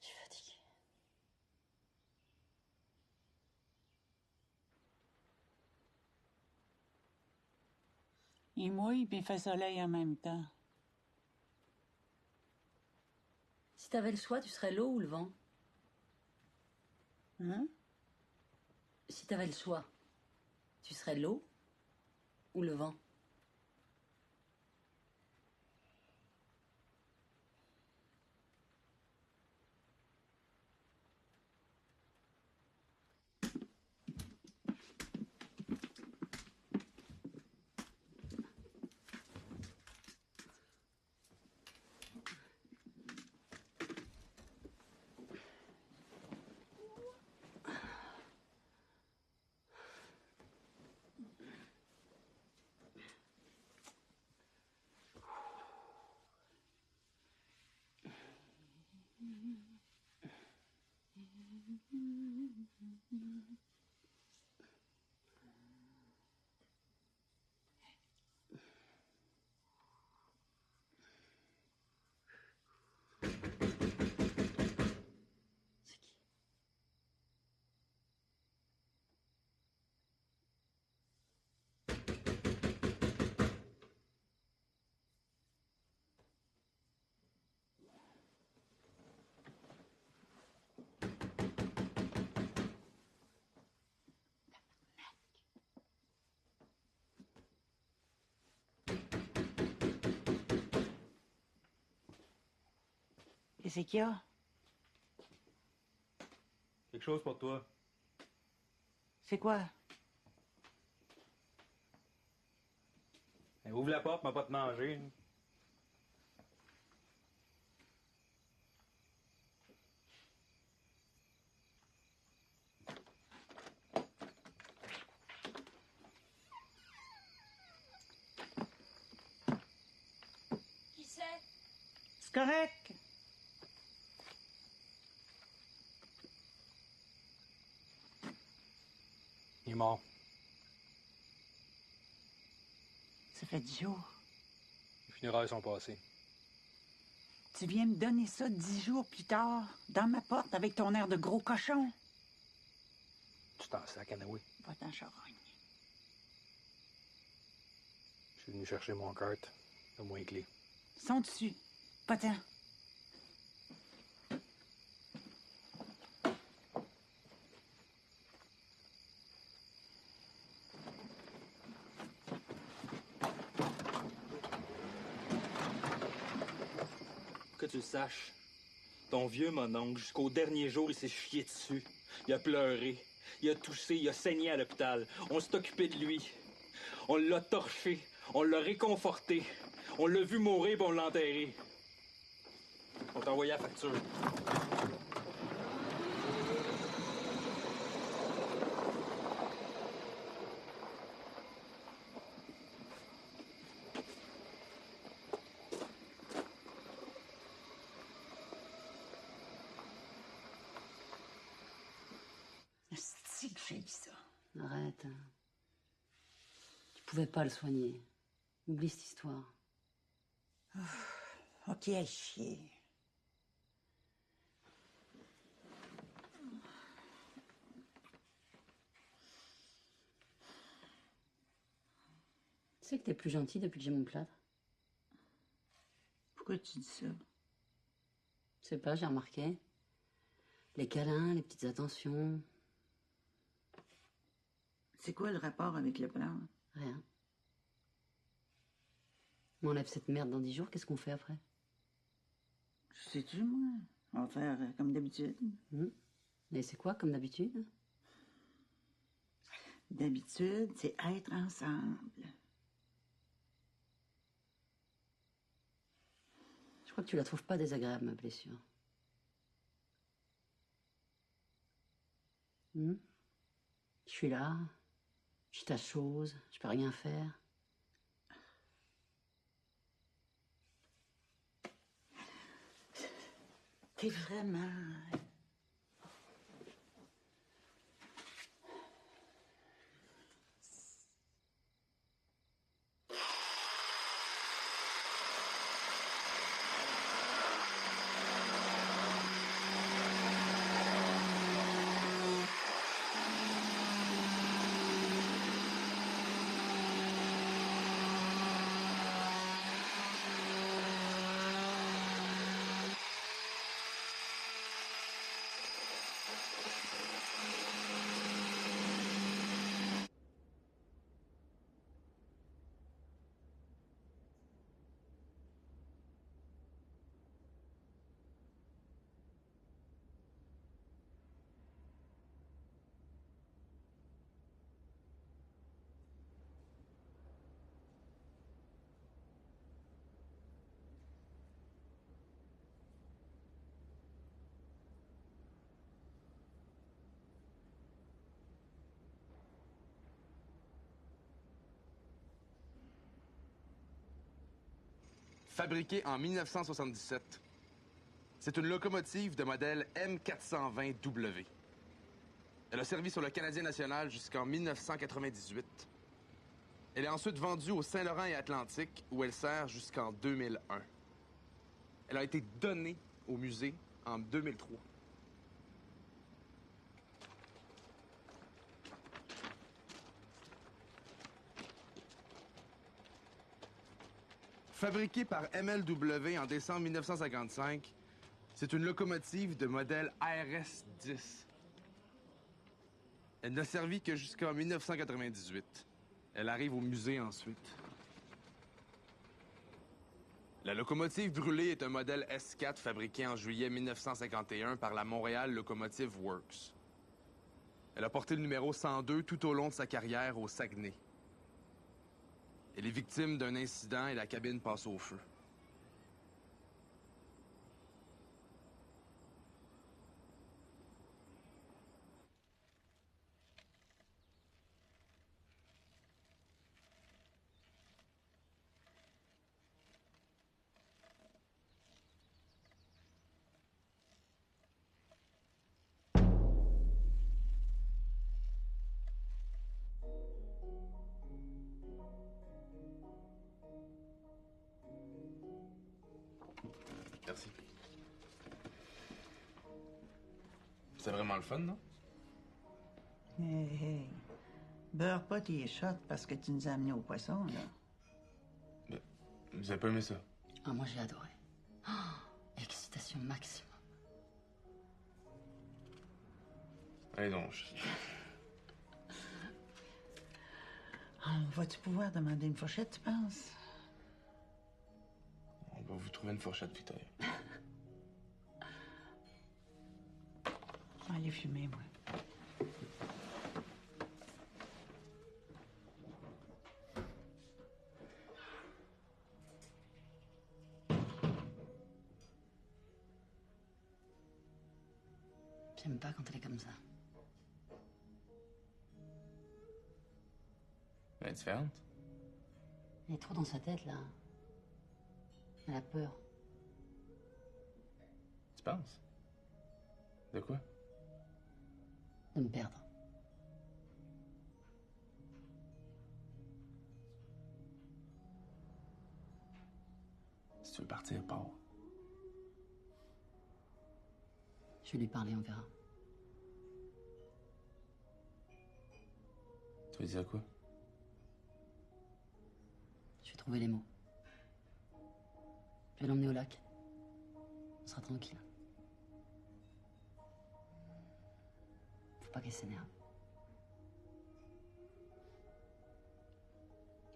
Je suis fatiguée. Il mouille puis il fait soleil en même temps. Si t'avais le choix, tu serais l'eau ou le vent? Hein? Si t'avais le choix, tu serais l'eau ou le vent? Qu'est-ce qu'il y a? Quelque chose pour toi. C'est quoi? Ben, ouvre la porte, m'a pas te manger. Qui c'est? C'est correct. Il est mort. Ça fait 10 jours. Les funérailles sont passées. Tu viens me donner ça 10 jours plus tard, dans ma porte, avec ton air de gros cochon. Tu t'en sac, Anaway. Va t'en charogne. Je suis venu chercher mon carte. Le moins clé. Sont dessus. Pas-t'en. Que tu le saches, Ton vieux mononcle, jusqu'au dernier jour, il s'est chié dessus. Il a pleuré. Il a toussé. Il a saigné à l'hôpital. On s'est occupé de lui. On l'a torché. On l'a réconforté. On l'a vu mourir puis on l'a enterré. On t'a envoyé la facture. C'est que j'ai dit ça. Arrête. Tu pouvais pas le soigner. Oublie cette histoire. Ok, à chier. Tu sais que t'es plus gentil depuis que j'ai mon plâtre? Pourquoi tu dis ça? Je sais pas, j'ai remarqué. Les câlins, les petites attentions. C'est quoi le rapport avec le plan? Rien. On enlève cette merde dans 10 jours, qu'est-ce qu'on fait après? Sais-tu, moi? On va faire comme d'habitude. Et c'est quoi, comme d'habitude? D'habitude, c'est être ensemble. Je crois que tu la trouves pas désagréable, ma blessure. Je suis là, je suis ta chose, je peux rien faire. T'es vraiment... Fabriquée en 1977, c'est une locomotive de modèle M420W. Elle a servi sur le Canadien national jusqu'en 1998. Elle est ensuite vendue au Saint-Laurent et Atlantique, où elle sert jusqu'en 2001. Elle a été donnée au musée en 2003. Fabriquée par MLW en décembre 1955, c'est une locomotive de modèle ARS-10. Elle n'a servi que jusqu'en 1998. Elle arrive au musée ensuite. La locomotive brûlée est un modèle S4 fabriqué en juillet 1951 par la Montréal Locomotive Works. Elle a porté le numéro 102 tout au long de sa carrière au Saguenay. Elle est victime d'un incident et la cabine passe au feu. Merci. C'est vraiment le fun, non? Hey. Beurre pas tes shots parce que tu nous as amenés au poisson, là. Vous avez pas aimé ça? Ah, moi j'ai adoré. Excitation maximum. Allez donc. Vas-tu pouvoir demander une fourchette, tu penses? On va vous trouver une fourchette, Victoria. vais aller fumer, moi. J'aime pas quand elle est comme ça. Elle est différente. Elle est trop dans sa tête, là. Elle a peur. Tu penses? De quoi? De me perdre. Si tu veux partir, pars. Je vais lui parler, on verra. Tu veux dire quoi? Je vais trouver les mots. Je vais l'emmener au lac. On sera tranquille. Faut pas qu'elle s'énerve.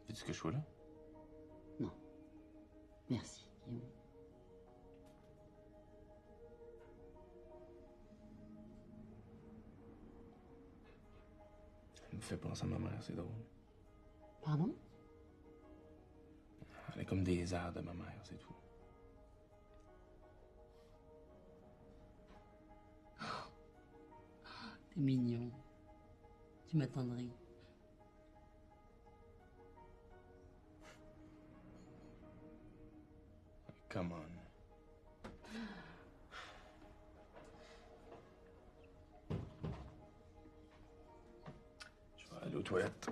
Veux-tu que je sois là? Non. Merci, Guillaume. Elle me fait penser à ma mère, c'est drôle. Pardon? Elle est comme des airs de ma mère, c'est tout. T'es mignon. Tu m'attendrais. Come on. Je vais aller aux toilettes.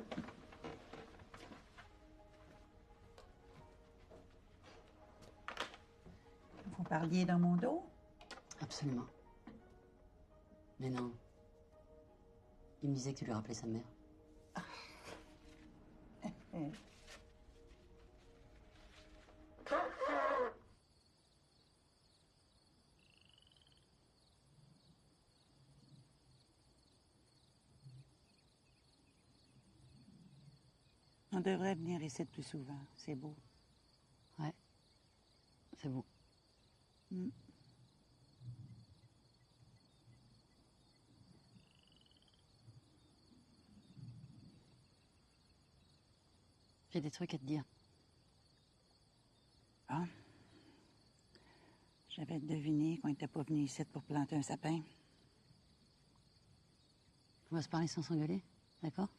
Vous parliez dans mon dos? Absolument. Mais non. Il me disait que tu lui rappelais sa mère. On devrait venir ici plus souvent. C'est beau. Ouais. C'est beau. Mm. J'ai des trucs à te dire. Ah. J'avais deviné qu'on n'était pas venu ici pour planter un sapin. On va se parler sans s'engueuler, d'accord?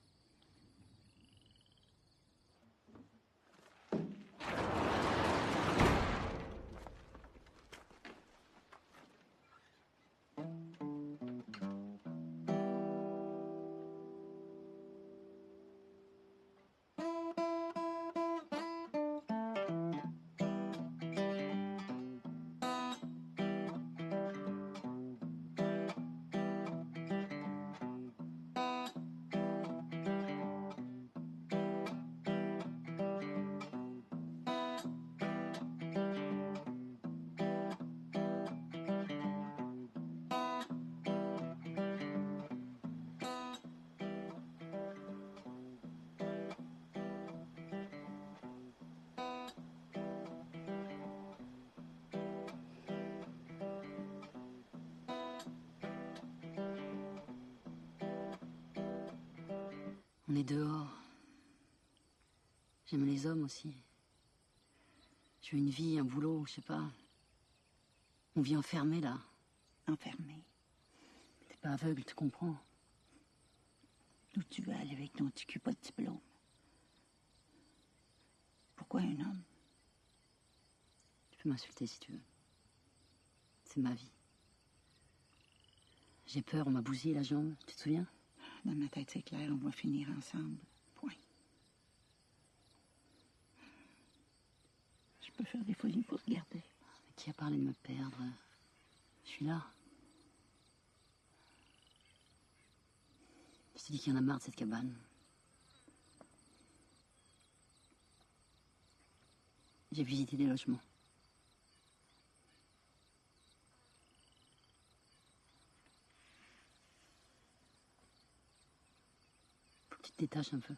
On est dehors. J'aime les hommes aussi. Je veux une vie, un boulot, je sais pas. On vit enfermé là. Enfermé. T'es pas aveugle, tu comprends. D'où tu veux aller avec ton petit cul, pas de diplôme? Pourquoi un homme? Tu peux m'insulter si tu veux. C'est ma vie. J'ai peur, on m'a bousillé la jambe, tu te souviens? Dans ma tête, c'est clair, on va finir ensemble. Point. Je peux faire des folies pour te garder. Mais qui a parlé de me perdre? Je suis là. Je te dis qu'il y en a marre de cette cabane. J'ai visité des logements. Faut que tu te détaches un peu.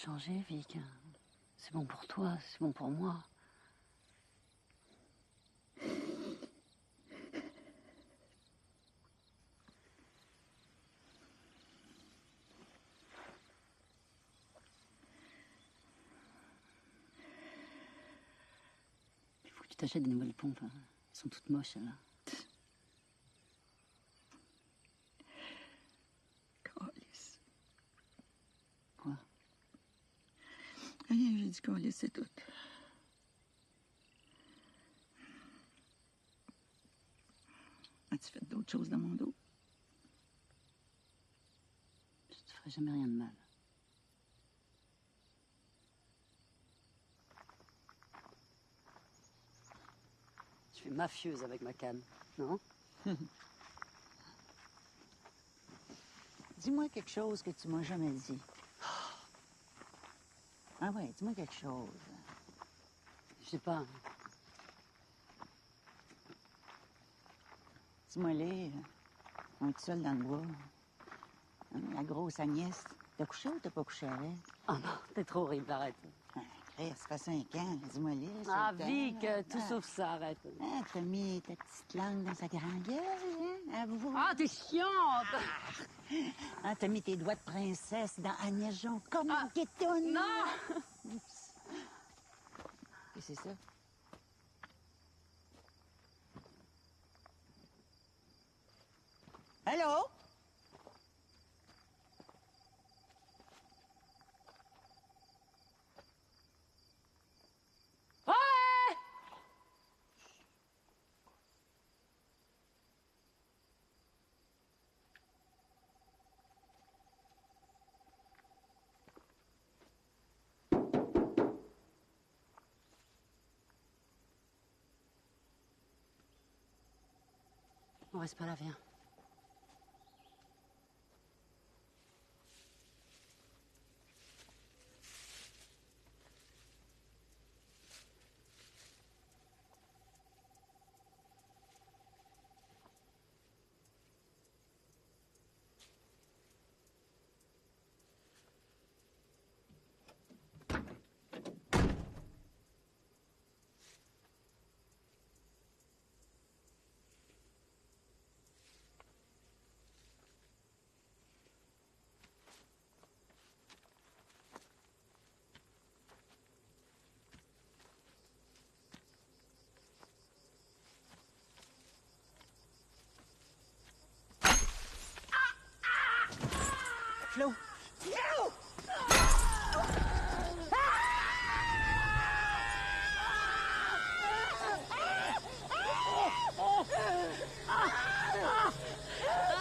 changer, Vic. C'est bon pour toi, c'est bon pour moi. Il faut que tu t'achètes des nouvelles pompes. Elles sont toutes moches, là. Calice. Quoi? Rien, j'ai dit calice, c'est tout. As-tu fait d'autres choses dans mon dos? Je te ferai jamais rien de mal. Je suis mafieuse avec ma canne, non? Dis-moi quelque chose que tu m'as jamais dit. Ah ouais, dis-moi quelque chose. Je sais pas. Dis-moi-les, on est seul dans le bois. La grosse Agnès, t'as couché ou t'as pas couché avec? Oh non, t'es trop horrible, arrête. Chris, ça fait 5 ans, dis-moi-les. Ah, c'est le Vic, temps, là. tout sauf ça, arrête. Ah, t'as mis ta petite langue dans sa grande gueule, hein? Avoue. Ah, t'es chiante! Ah, t'as mis tes doigts de princesse dans Agnès Jon comme une guétonne. Non! Qu'est-ce que c'est ça? Allô? Ouais! On reste pas là, viens. Flo! Flo!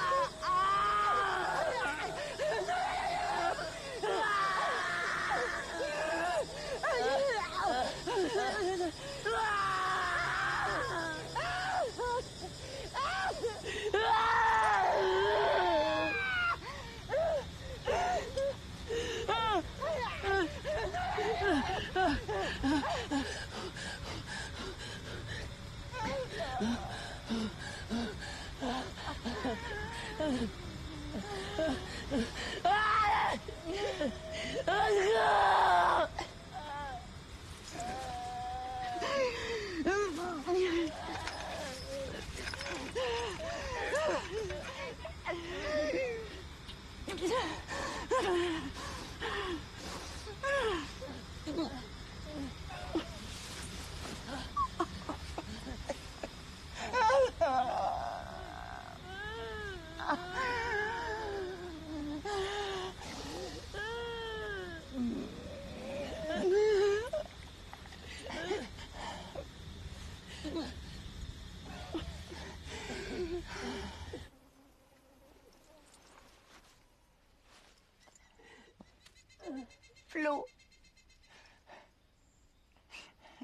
Flo!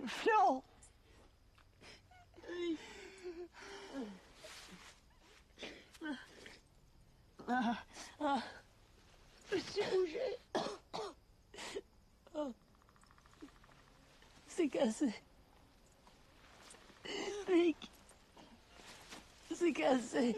Flo! Je suis bougé. C'est cassé. Vic. C'est cassé.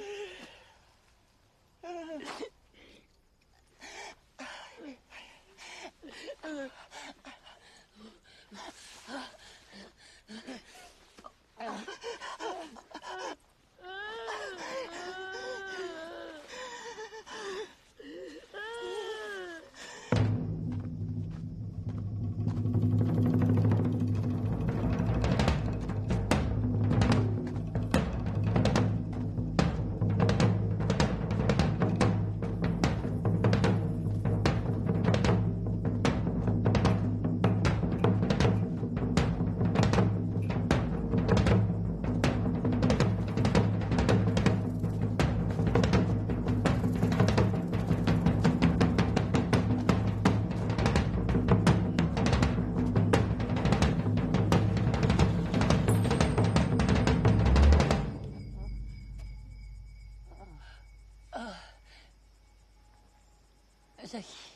Jackie,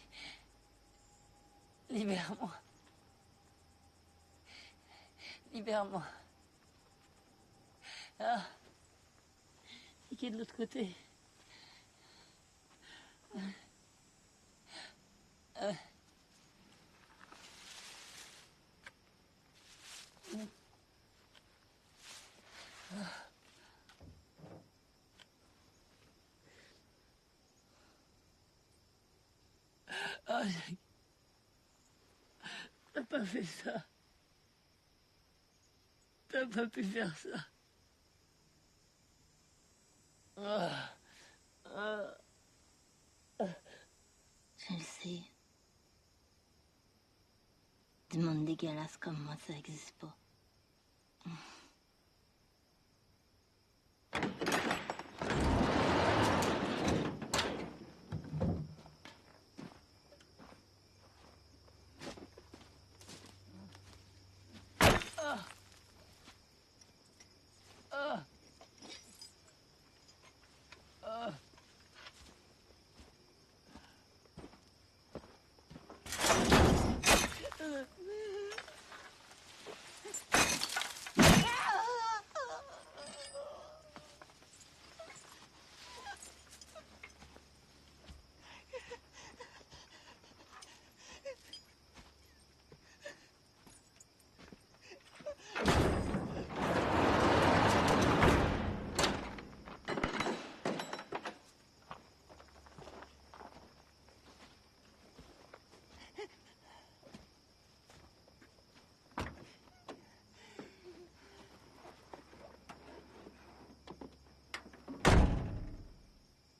libère-moi. Libère-moi. Ah, qui est de l'autre côté. Ah, t'as pas fait ça. T'as pas pu faire ça. Ah. Ah. Je le sais. Du monde dégueulasse comme moi, ça n'existe pas.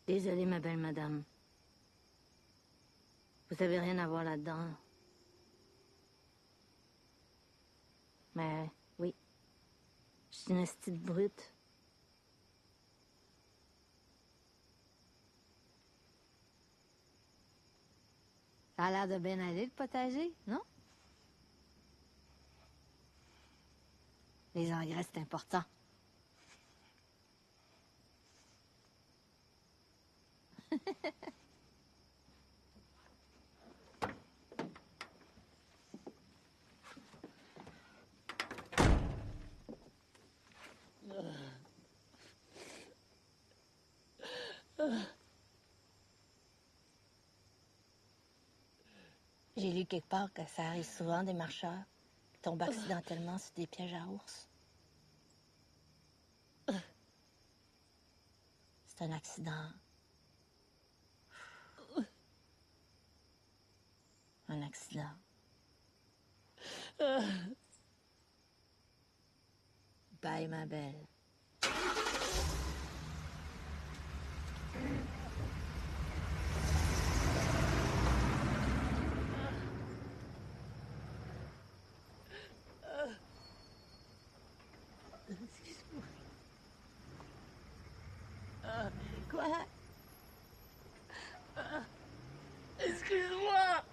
Désolée, ma belle madame. Vous avez rien à voir là-dedans. Mais oui, je suis une petite brute. Ça a l'air de bien aller, le potager, non? Les engrais, c'est important. J'ai lu quelque part que ça arrive souvent des marcheurs qui tombent accidentellement sur des pièges à ours. C'est un accident. Un accident. Bye, ma belle. Excuse-moi. Quoi? Excuse-moi.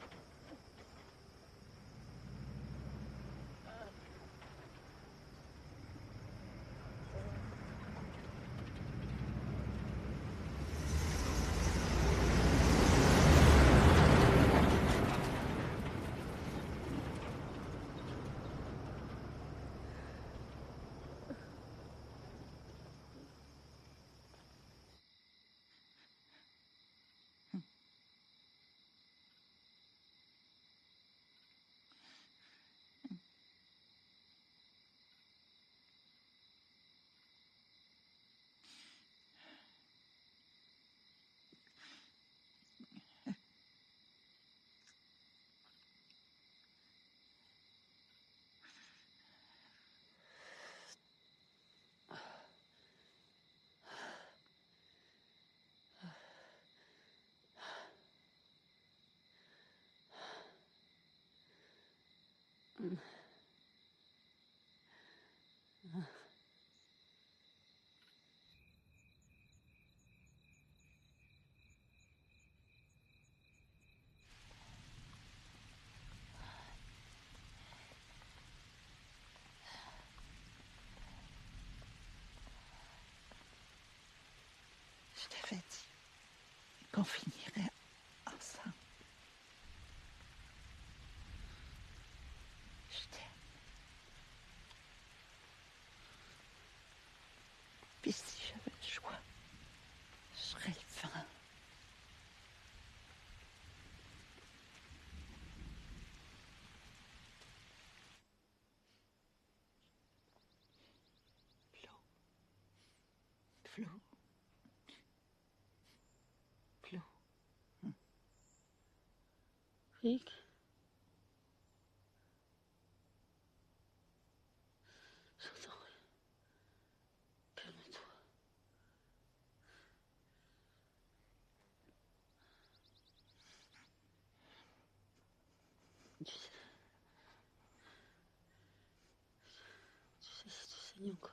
Je t'avais dit qu'on finirait ensemble. Je t'aime. Puis si j'avais le choix, je serais le vent. Flo. Flo. Rick? J'entends rien. Calme-toi. Tu sais si tu saignes encore.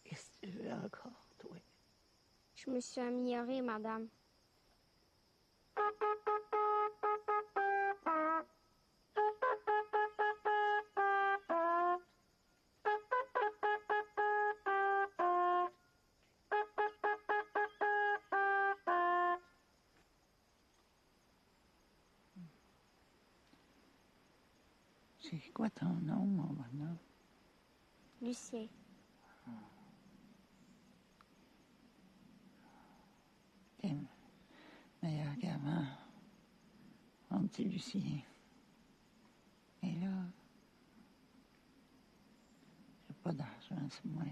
Qu'est-ce que tu veux encore, toi? Je me suis améliorée, madame. C'est quoi ton nom, mon bonhomme? Lucien. T'es meilleur qu'avant. Mon petit Lucien. Et là, j'ai pas d'argent, c'est moi, là.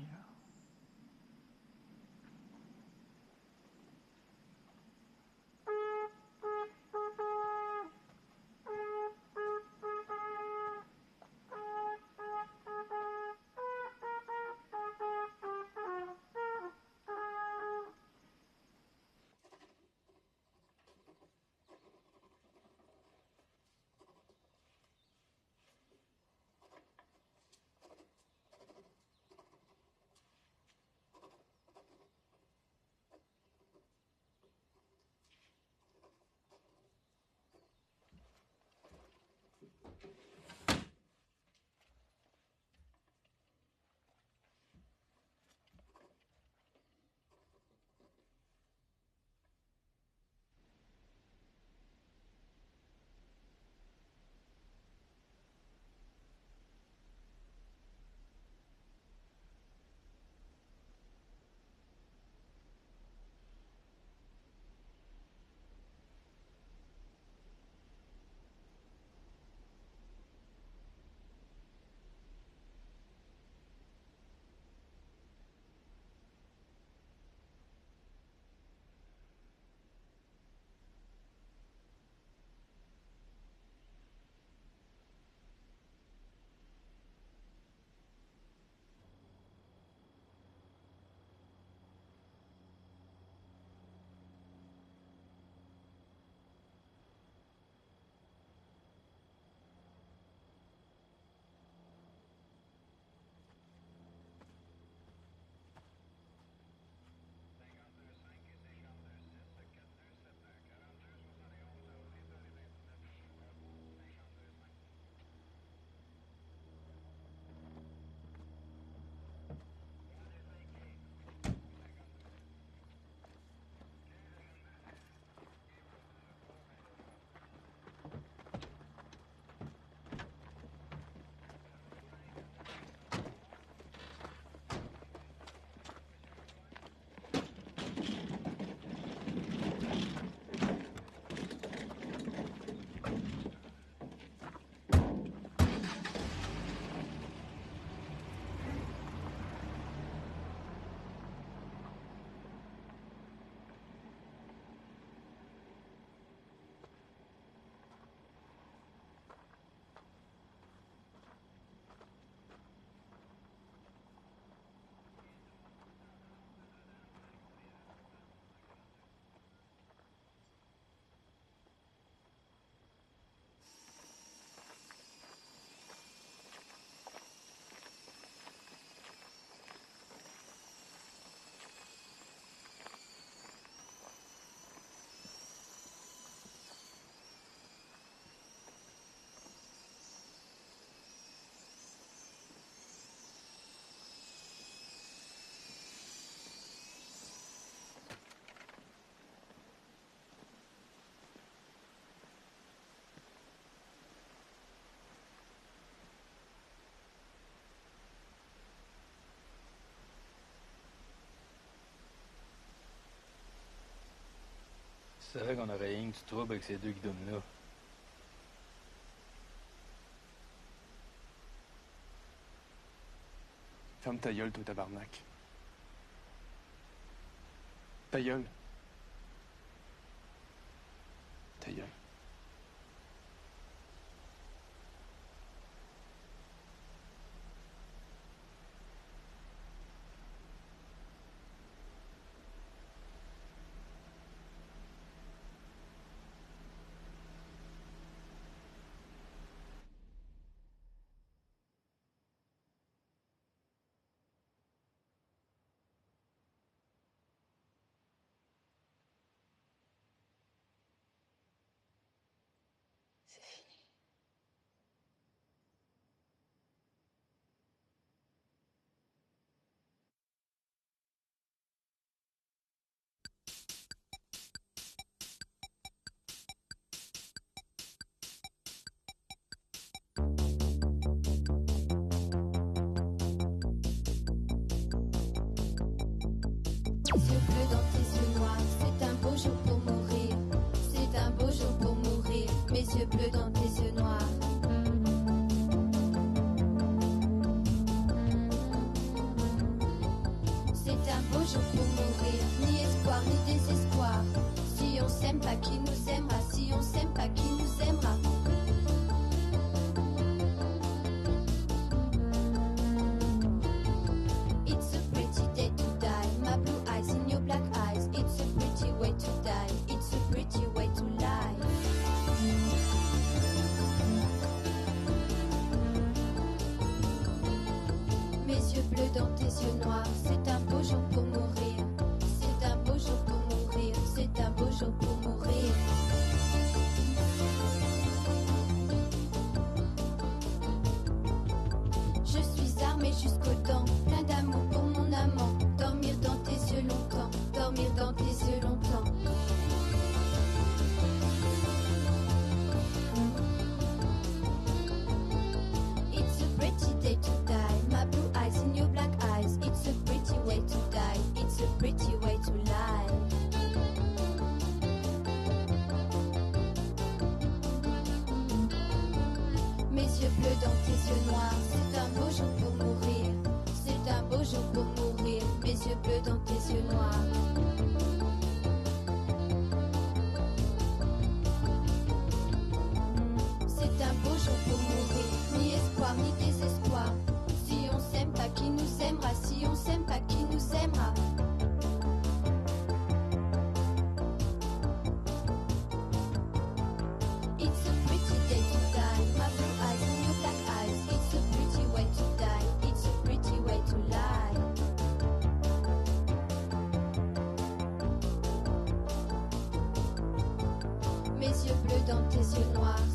Tu savais qu'on aurait rien que du trouble avec ces deux guidons-là. Ferme ta gueule, toi, tabarnak. Ta gueule. Ta gueule. Yeux bleus dans tes yeux noirs, c'est un beau jour pour mourir. C'est un beau jour pour mourir, mes yeux bleus dans tes yeux noirs. C'est un beau jour pour mourir, ni espoir ni désespoir. Si on s'aime pas, qui nous aimera? Si on s'aime pas, qui nous aimera? It's a pretty day to die, my blue eyes in your black eyes. It's a pretty way to die, it's a pretty way to lie. Mes yeux bleus dans tes yeux noirs, c'est un beau jour pour mourir. C'est un beau jour pour mourir, c'est un beau jour pour mourir. Je suis armée jusqu'aux dents, plein d'amour pour mon amant. Dormir dans tes yeux longtemps, dormir dans tes yeux longtemps. It's a pretty day to die, my blue eyes in your black eyes. It's a pretty way to die, it's a pretty way to lie. Mes yeux bleus dans tes yeux noirs, c'est un beau jour pour mourir. C'est un beau jour pour mourir, mes yeux bleus dans tes yeux noirs. C'est un beau jour pour mourir, ni espoir ni désespoir. Si on s'aime pas, qui nous aimera? Si on s'aime pas, qui nous aimera? It's a pretty day to die, my blue eyes and your black eyes. It's a pretty way to die, it's a pretty way to lie. Mes yeux bleus dans tes yeux noirs,